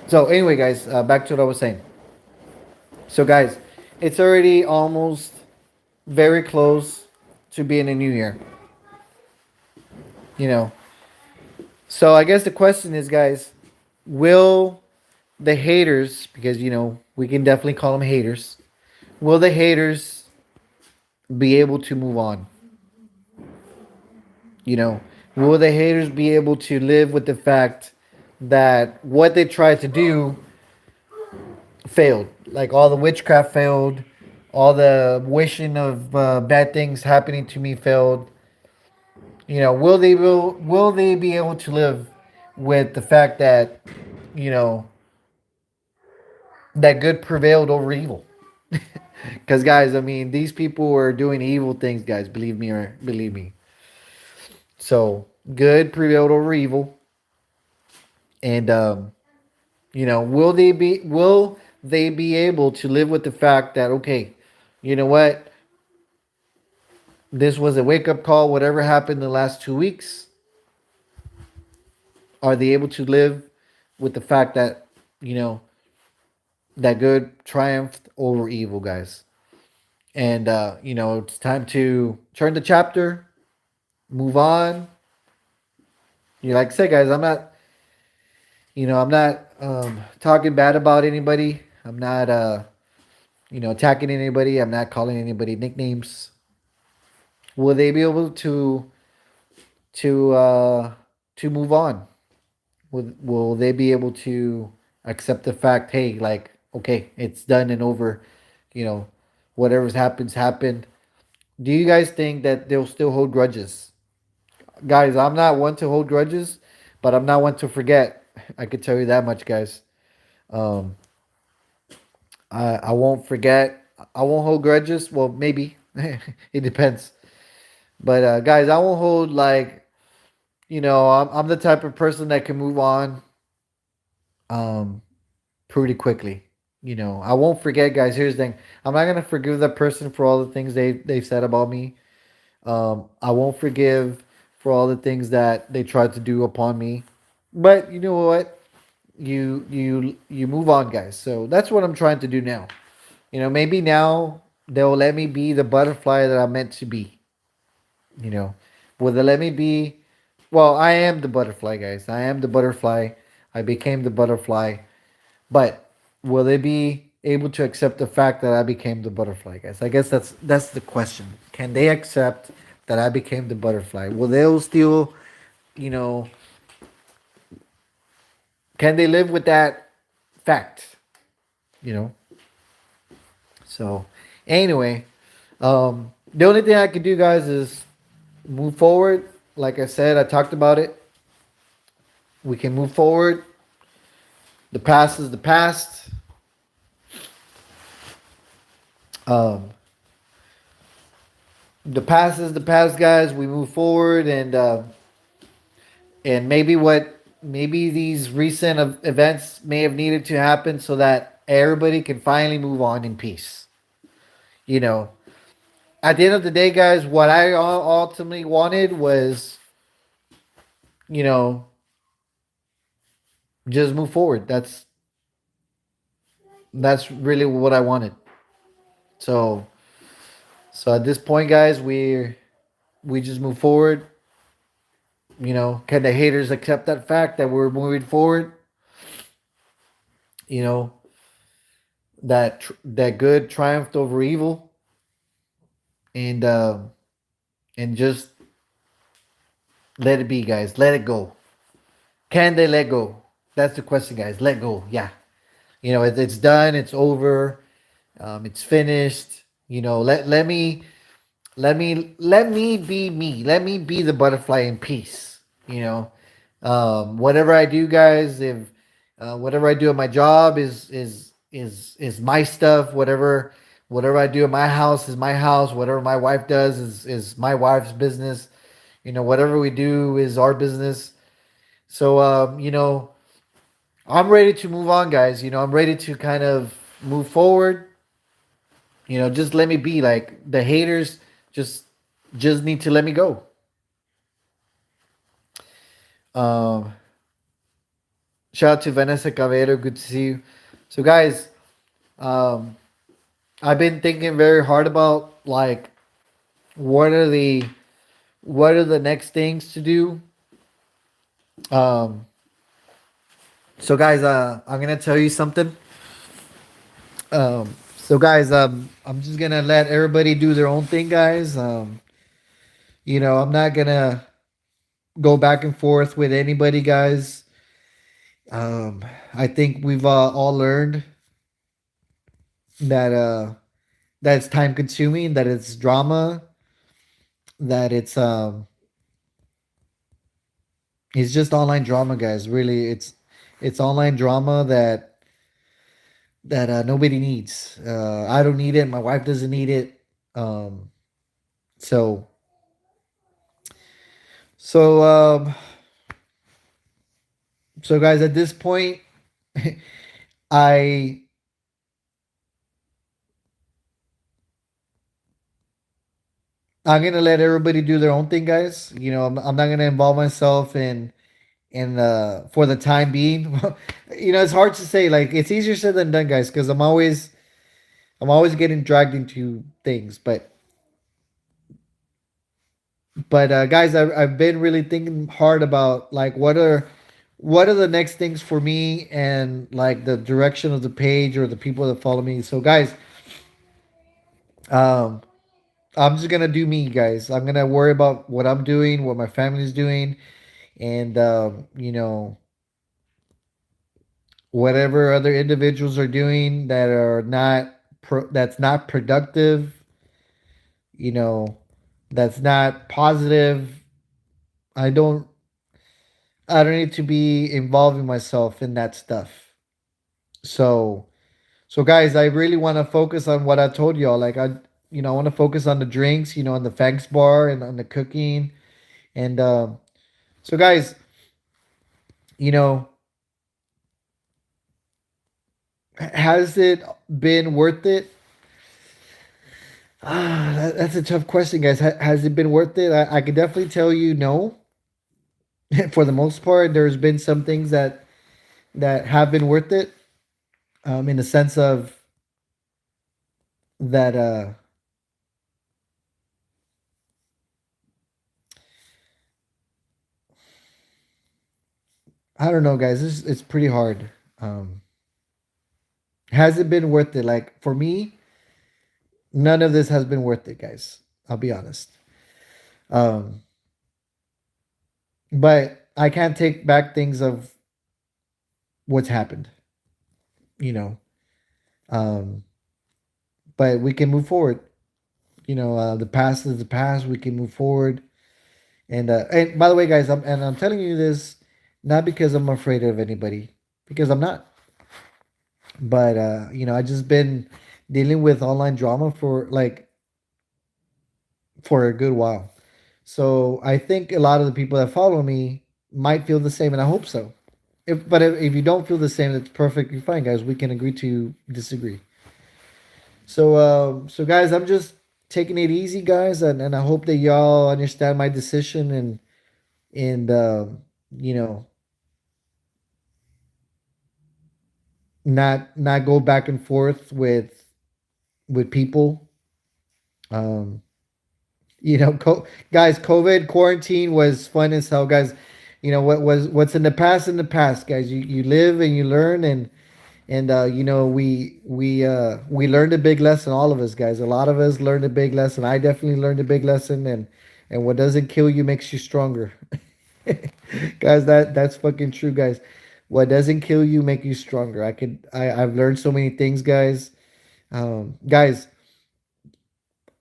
So anyway, guys, back to what I was saying. So guys, it's already almost very close to being a new year. You know, so I guess the question is, guys, will the haters, because we can definitely call them haters, will the haters be able to move on? You know, will the haters be able to live with the fact that what they tried to do failed? Like all the witchcraft failed, all the wishing of bad things happening to me failed. Will they be able to live with the fact that you know that good prevailed over evil? Because guys, I mean, these people were doing evil things, guys. Believe me or believe me. So good prevailed over evil, and will they be able to live with the fact that, okay, you know what, this was a wake up call. Whatever happened the last 2 weeks, are they able to live with the fact that you know that good triumphed over evil, guys? And it's time to turn the chapter, move on. Like I said, guys, I'm not talking bad about anybody. I'm not attacking anybody. I'm not calling anybody nicknames. Will they be able to to move on? Will they be able to accept the fact, hey, like, okay, it's done and over, you know, whatever's happened. Do you guys think that they'll still hold grudges? Guys, I'm not one to hold grudges, but I'm not one to forget. I could tell you that much, guys. Um, I won't forget. I won't hold grudges. Well, maybe. It depends. But guys, I won't hold, like, I'm the type of person that can move on um pretty quickly. I won't forget, guys. Here's the thing. I'm not gonna forgive that person for all the things they've said about me. I won't forgive for all the things that they tried to do upon me. But you know what? You move on, guys. So that's what I'm trying to do now. Maybe now they'll let me be the butterfly that I'm meant to be. You know, will they let me be? Well, I am the butterfly, guys. I am the butterfly. I became the butterfly. But will they be able to accept the fact that I became the butterfly, guys? I guess that's the question. Can they accept that I became the butterfly? Will they still, you know, can they live with that fact? You know. So, anyway, the only thing I can do, guys, is move forward. Like I said, I talked about it. We can move forward. The past is the past. Um, the past is the past, guys. We move forward, and maybe these recent events may have needed to happen so that everybody can finally move on in peace. You know, at the end of the day, guys, what I ultimately wanted was, you know, just move forward. That's really what I wanted. So so at this point, guys, we just move forward. Can the haters accept that fact that we're moving forward? You know, that good triumphed over evil, and and just let it be, guys. Let it go. Can they let go? That's the question, guys. Let go. Yeah. It's done. It's over. It's finished. Let me be me. Let me be the butterfly in peace. Whatever I do, guys. If whatever I do at my job is my stuff. Whatever I do at my house is my house. Whatever my wife does is my wife's business. Whatever we do is our business. So I'm ready to move on, guys. I'm ready to kind of move forward. Just let me be. Like the haters, just just need to let me go. Um, Shout out to Vanessa Cabero. Good to see you. So, guys, um, I've been thinking very hard about like what are the what are the next things to do. Um, so, guys, I'm gonna tell you something. So, guys, I'm just gonna let everybody do their own thing, guys. I'm not gonna go back and forth with anybody, guys. I think we've all learned that that it's time consuming, that it's drama, that it's just online drama, guys. Really, it's online drama that nobody needs. I don't need it. My wife doesn't need it. Um, so so so guys, at this point, I I'm gonna let everybody do their own thing, guys. I'm not gonna involve myself in for the time being. It's hard to say. Like it's easier said than done, guys, because I'm always getting dragged into things. But guys, I've been really thinking hard about like what are the next things for me and like the direction of the page or the people that follow me. So guys, um, I'm just gonna do me, guys. I'm gonna worry about what I'm doing, what my family's doing, and whatever other individuals are doing that are not that's not productive, you know, that's not positive. I don't I don't need to be involving myself in that stuff. So so guys, I really want to focus on what I told y'all. Like I want to focus on the drinks, on the thanks bar and on the cooking. And so guys, you know, has it been worth it? That's a tough question, guys. Has it been worth it? I could definitely tell you no. For the most part, there's been some things that have been worth it. In the sense of that. I don't know, guys. It's pretty hard. Um, has it been worth it? Like for me, none of this has been worth it, guys. I'll be honest. Um, but I can't take back things of what's happened. You know. Um, but we can move forward. The past is the past. We can move forward. And by the way, guys, I'm telling you this not because I'm afraid of anybody, because I'm not. But I just been dealing with online drama for like for a good while. So I think a lot of the people that follow me might feel the same, and I hope so. If you don't feel the same, that's perfectly fine, guys. We can agree to disagree. So guys, I'm just taking it easy, guys, and I hope that y'all understand my decision and you know not go back and forth with people. Um, guys, COVID quarantine was fun as hell, guys. What's in the past, guys. You live and you learn, and we learned a big lesson. All of us, guys. A lot of us learned a big lesson. I definitely learned a big lesson, and what doesn't kill you makes you stronger. Guys, that's fucking true, guys. What doesn't kill you make you stronger. I've learned so many things, guys. Guys,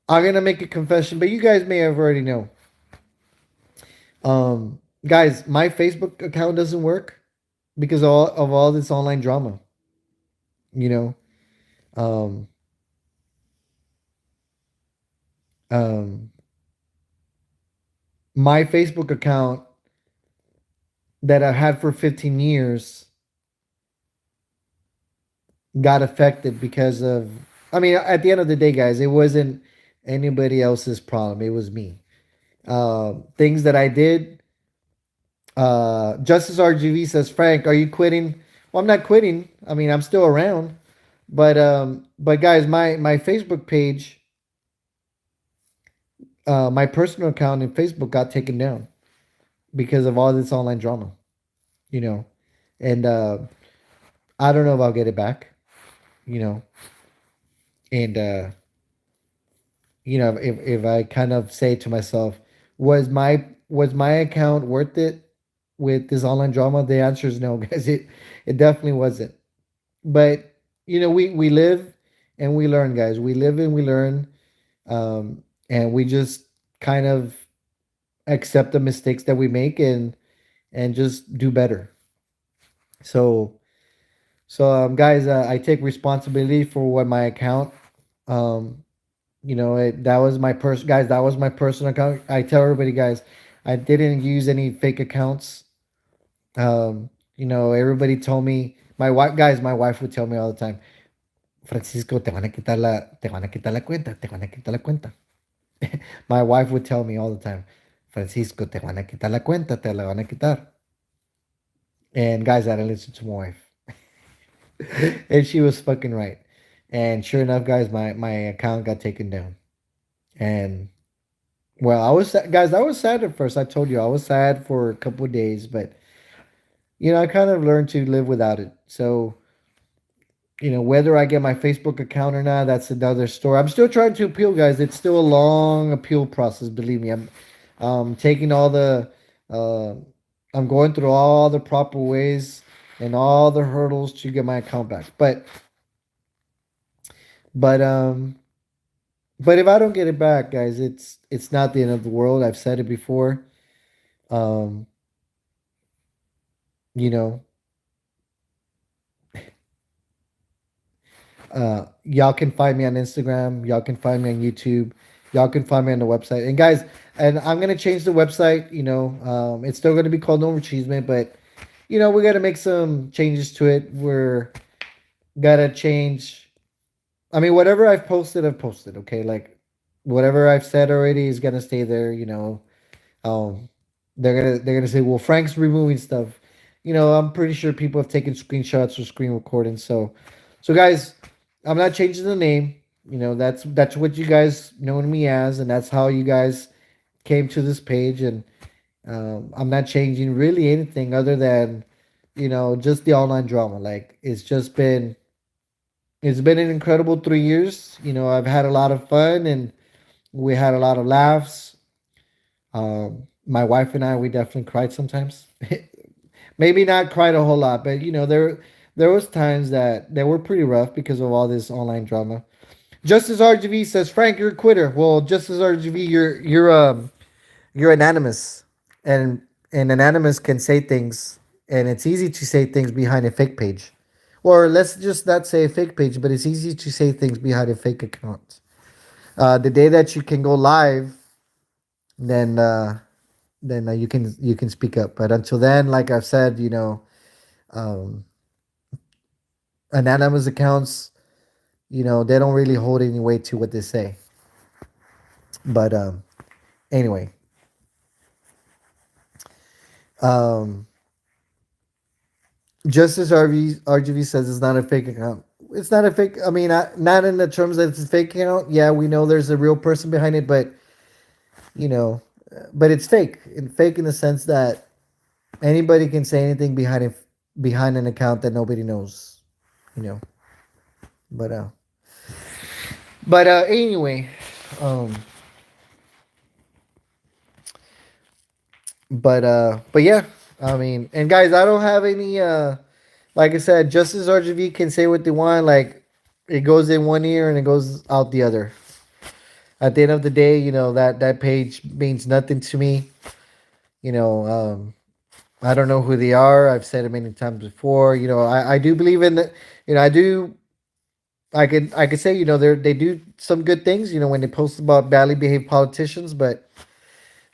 I'm gonna make a confession, but you guys may have already know. Guys, my Facebook account doesn't work because of all this online drama. You know, um, um, my Facebook account that I've had for 15 years got affected because of. I mean, at the end of the day, guys, it wasn't anybody else's problem. It was me. Things that I did. Justice RGV says, Frank, are you quitting? Well, I'm not quitting. I mean, I'm still around. But guys, my Facebook page, my personal account in Facebook got taken down because of all this online drama. You know, and I don't know if I'll get it back. You know, and if I kind of say to myself, was my account worth it with this online drama? The answer is no, guys. It definitely wasn't. But we live and we learn, guys. We live and we learn, and we just kind of accept the mistakes that we make and just do better. So so guys, I take responsibility for what my account. um that was my guys, that was my personal account. I tell everybody, guys, I didn't use any fake accounts. Everybody told me, my wife would tell me all the time, Francisco, te van a quitar la cuenta, te van a quitar la cuenta. My wife would tell me all the time, Francisco, te van a quitar la cuenta, te la van a quitar. And guys, I didn't listen to my wife. And she was fucking right. And sure enough, guys, my account got taken down. And well, guys, I was sad at first. I told you I was sad for a couple of days, but I kind of learned to live without it. So, whether I get my Facebook account or not, that's another story. I'm still trying to appeal, guys. It's still a long appeal process. Believe me, I'm taking all the, uh, I'm going through all the proper ways and all the hurdles to get my account back. But but if I don't get it back, guys, it's not the end of the world. I've said it before. Um, you know, y'all can find me on Instagram. Y'all can find me on YouTube. Y'all can find me on the website. And guys, and I'm gonna change the website. It's still gonna be called No Achievement, but we gotta make some changes to it. We're gotta change. I mean, whatever I've posted, I've posted. Okay, like whatever I've said already is gonna stay there. Um, they're gonna say, well, Frank's removing stuff. I'm pretty sure people have taken screenshots or screen recordings. So guys, I'm not changing the name. That's what you guys know me as, and that's how you guys came to this page. And I'm not changing really anything other than just the online drama. Like it's been an incredible 3 years. I've had a lot of fun and we had a lot of laughs. My wife and I, we definitely cried sometimes. Maybe not cried a whole lot, but there was times that were pretty rough because of all this online drama. Justice RGV says, Frank, you're a quitter. Well, Justice RGV, you're anonymous, and anonymous can say things, and it's easy to say things behind a fake page, or let's just not say a fake page, but it's easy to say things behind a fake account. The day that you can go live then you can speak up. But until then, like I've said, um, anonymous accounts, they don't really hold any weight to what they say. But anyway, um, Justice RGV says it's not a fake account. It's not a fake. I mean, not in the terms that it's a fake account. Yeah, we know there's a real person behind it, but you know, but it's fake. And fake in the sense that anybody can say anything behind an account that nobody knows. You know, but anyway, um, but yeah, I mean, and guys, I don't have any. Like I said, Justice RGV can say what they want. Like it goes in one ear and it goes out the other. At the end of the day, that page means nothing to me. You know, I don't know who they are. I've said it many times before. I do believe in the. I do. I could say they do some good things. When they post about badly behaved politicians, but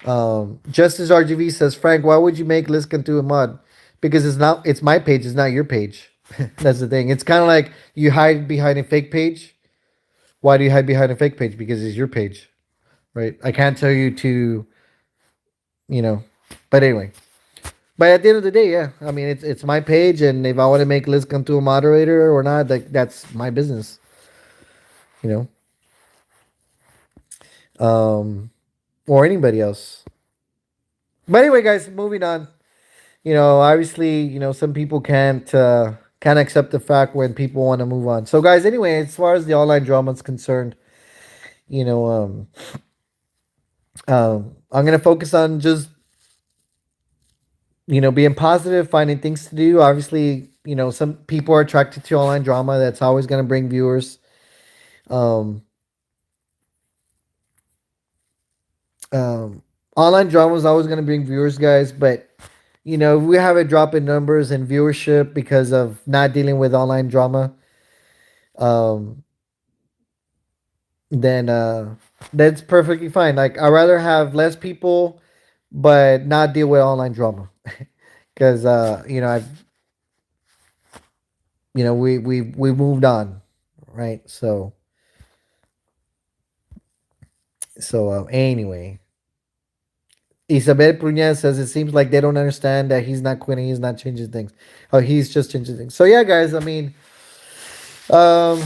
Justice RGV says, Frank, why would you make Liskin through a mod? Because it's my page, it's not your page. That's the thing. It's kind of like you hide behind a fake page. Why do you hide behind a fake page? Because it's your page, right? I can't tell you to, you know. But anyway, but at the end of the day, yeah. I mean, it's my page, and if I want to make Liz come to a moderator or not, that's my business, you or anybody else. But anyway, guys, moving on. Obviously, some people can't accept the fact when people want to move on. So, guys, anyway, as far as the online drama is concerned, you know, I'm gonna focus on just being positive, finding things to do. Obviously, some people are attracted to online drama. That's always gonna bring viewers. Um, um, Online drama is always gonna bring viewers, guys. But if we have a drop in numbers and viewership because of not dealing with online drama, um, then that's perfectly fine. Like I'd rather have less people, but not deal with online drama, because I've we moved on, right? So anyway, Isabel Prunez says it seems like they don't understand that he's not quitting, he's not changing things. Oh, he's just changing things. So yeah, guys. I mean, um,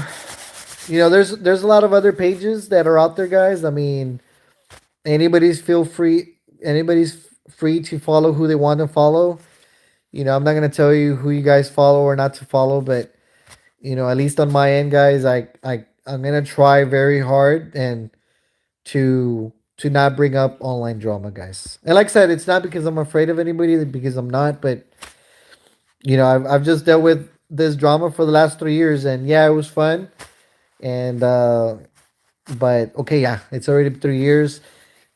there's a lot of other pages that are out there, guys. I mean, anybody's free to follow who they want to follow. I'm not gonna tell you who you guys follow or not to follow, but at least on my end, guys, I'm gonna try very hard and to not bring up online drama, guys. And like I said, it's not because I'm afraid of anybody, because I'm not. But I've just dealt with this drama for the last 3 years, and yeah, it was fun. And but okay, yeah, it's already 3 years.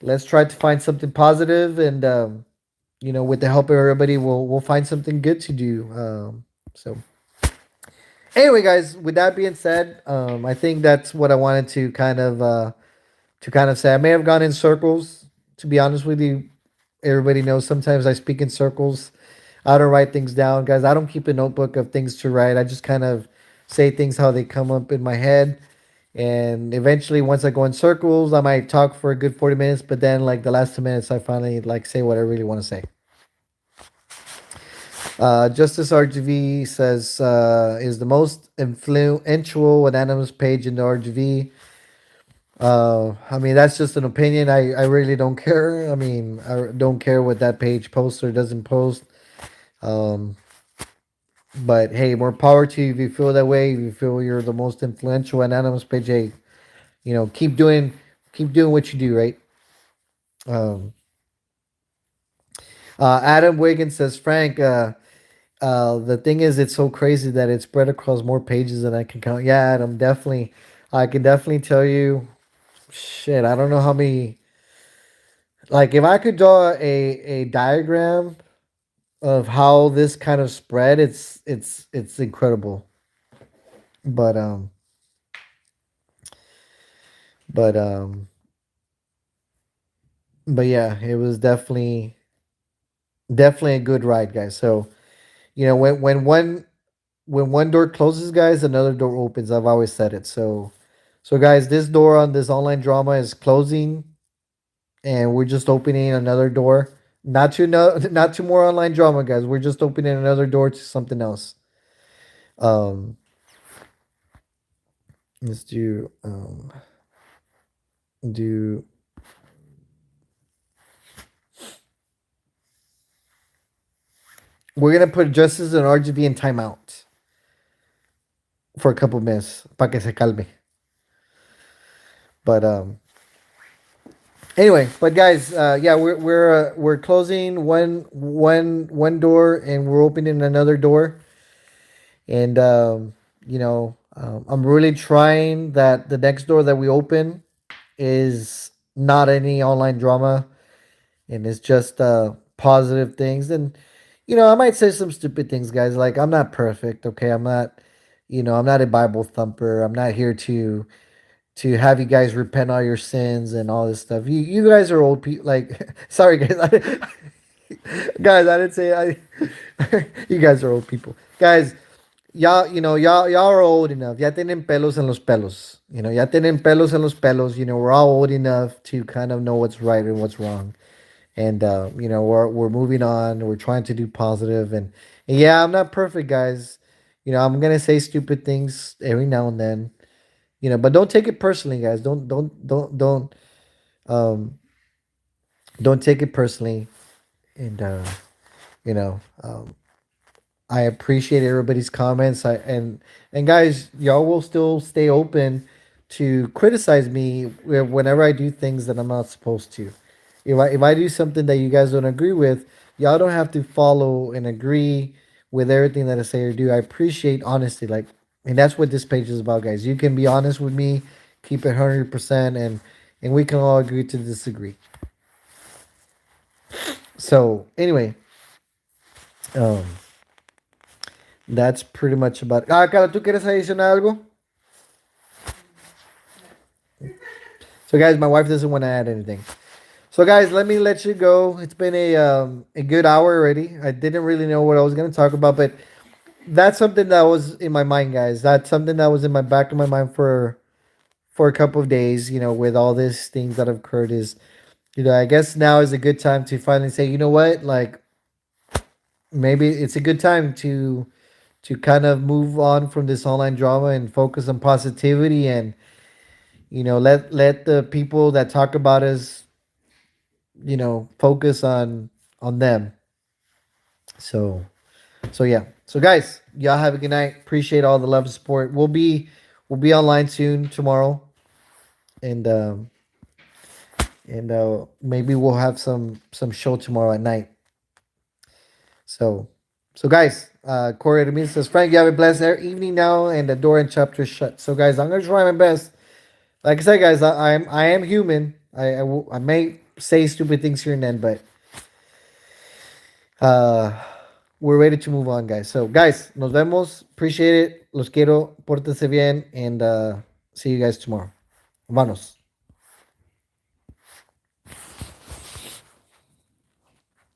Let's try to find something positive, and with the help of everybody, we'll find something good to do. So anyway, guys, with that being said, I think that's what I wanted to kind of say. I may have gone in circles. To be honest with you, everybody knows sometimes I speak in circles. I don't write things down, guys. I don't keep a notebook of things to write. I just kind of say things how they come up in my head. And eventually, once I go in circles, I might talk for a good 40 minutes, but then, like, the last 2 minutes, I finally, like, say what I really want to say. Justice RGV says, is the most influential anonymous page in the RGV. I mean, that's just an opinion. I really don't care. I mean, I don't care what that page posts or doesn't post. Um, but hey, more power to you if you feel that way. If you feel you're the most influential anonymous page, hey, keep doing what you do, right? Um, Adam Wiggins says, Frank, the thing is, it's so crazy that it's spread across more pages than I can count. Yeah, Adam, definitely. I can definitely tell you, shit, I don't know how many. Like, if I could draw a diagram of how this kind of spread, it's incredible. But but But yeah, it was definitely a good ride, guys. So when one door closes, guys, another door opens. I've always said it. So guys, this door on this online drama is closing, and we're just opening another door. Not to no, not to more online drama, guys. We're just opening another door to something else. Um, let's do. We're gonna put Justice and RGB in timeout for a couple minutes, para que se calme. But anyway, but guys, yeah, we're closing one door and we're opening another door, and I'm really trying that the next door that we open is not any online drama, and it's just positive things. And I might say some stupid things, guys. Like, I'm not perfect, okay? I'm not a Bible thumper. I'm not here to have you guys repent all your sins and all this stuff. You guys are old people. Like, sorry guys, guys, I didn't say I. You guys are old people, guys. Y'all are old enough. Ya tienen pelos en los pelos. Ya tienen pelos en los pelos. We're all old enough to kind of know what's right and what's wrong. And we're moving on. We're trying to do positive. And yeah, I'm not perfect, guys. I'm gonna say stupid things every now and then. But don't take it personally, guys. Um don't take it personally. And you know, um, I appreciate everybody's comments. And guys, y'all will still stay open to criticize me whenever I do things that I'm not supposed to. If I do something that you guys don't agree with, y'all don't have to follow and agree with everything that I say or do. I appreciate honesty, and that's what this page is about, guys. You can be honest with me, keep it 100%, and we can all agree to disagree. So anyway, um, that's pretty much about. Carla, ¿tú quieres adicionar algo? So guys, my wife doesn't want to add anything. So guys, let me let you go. It's been a good hour already. I didn't really know what I was gonna talk about, but that's something that was in my mind, guys. That's something that was in my back of my mind for a couple of days. With all these things that have occurred, is I guess now is a good time to finally say, you know what, like maybe it's a good time to kind of move on from this online drama and focus on positivity, and let the people that talk about us focus on them. So so yeah, so guys, y'all have a good night. Appreciate all the love and support. We'll be online soon tomorrow, and maybe we'll have some show tomorrow at night. So so guys, Corey Ramirez says, Frank, you have a blessed evening now, and the door and chapter shut. So guys, I'm gonna try my best. Like I said, guys, I am human. I may say stupid things here and then, but uh, we're ready to move on, guys. So, guys, nos vemos. Appreciate it. Los quiero. Pórtense bien, and see you guys tomorrow. Vanos.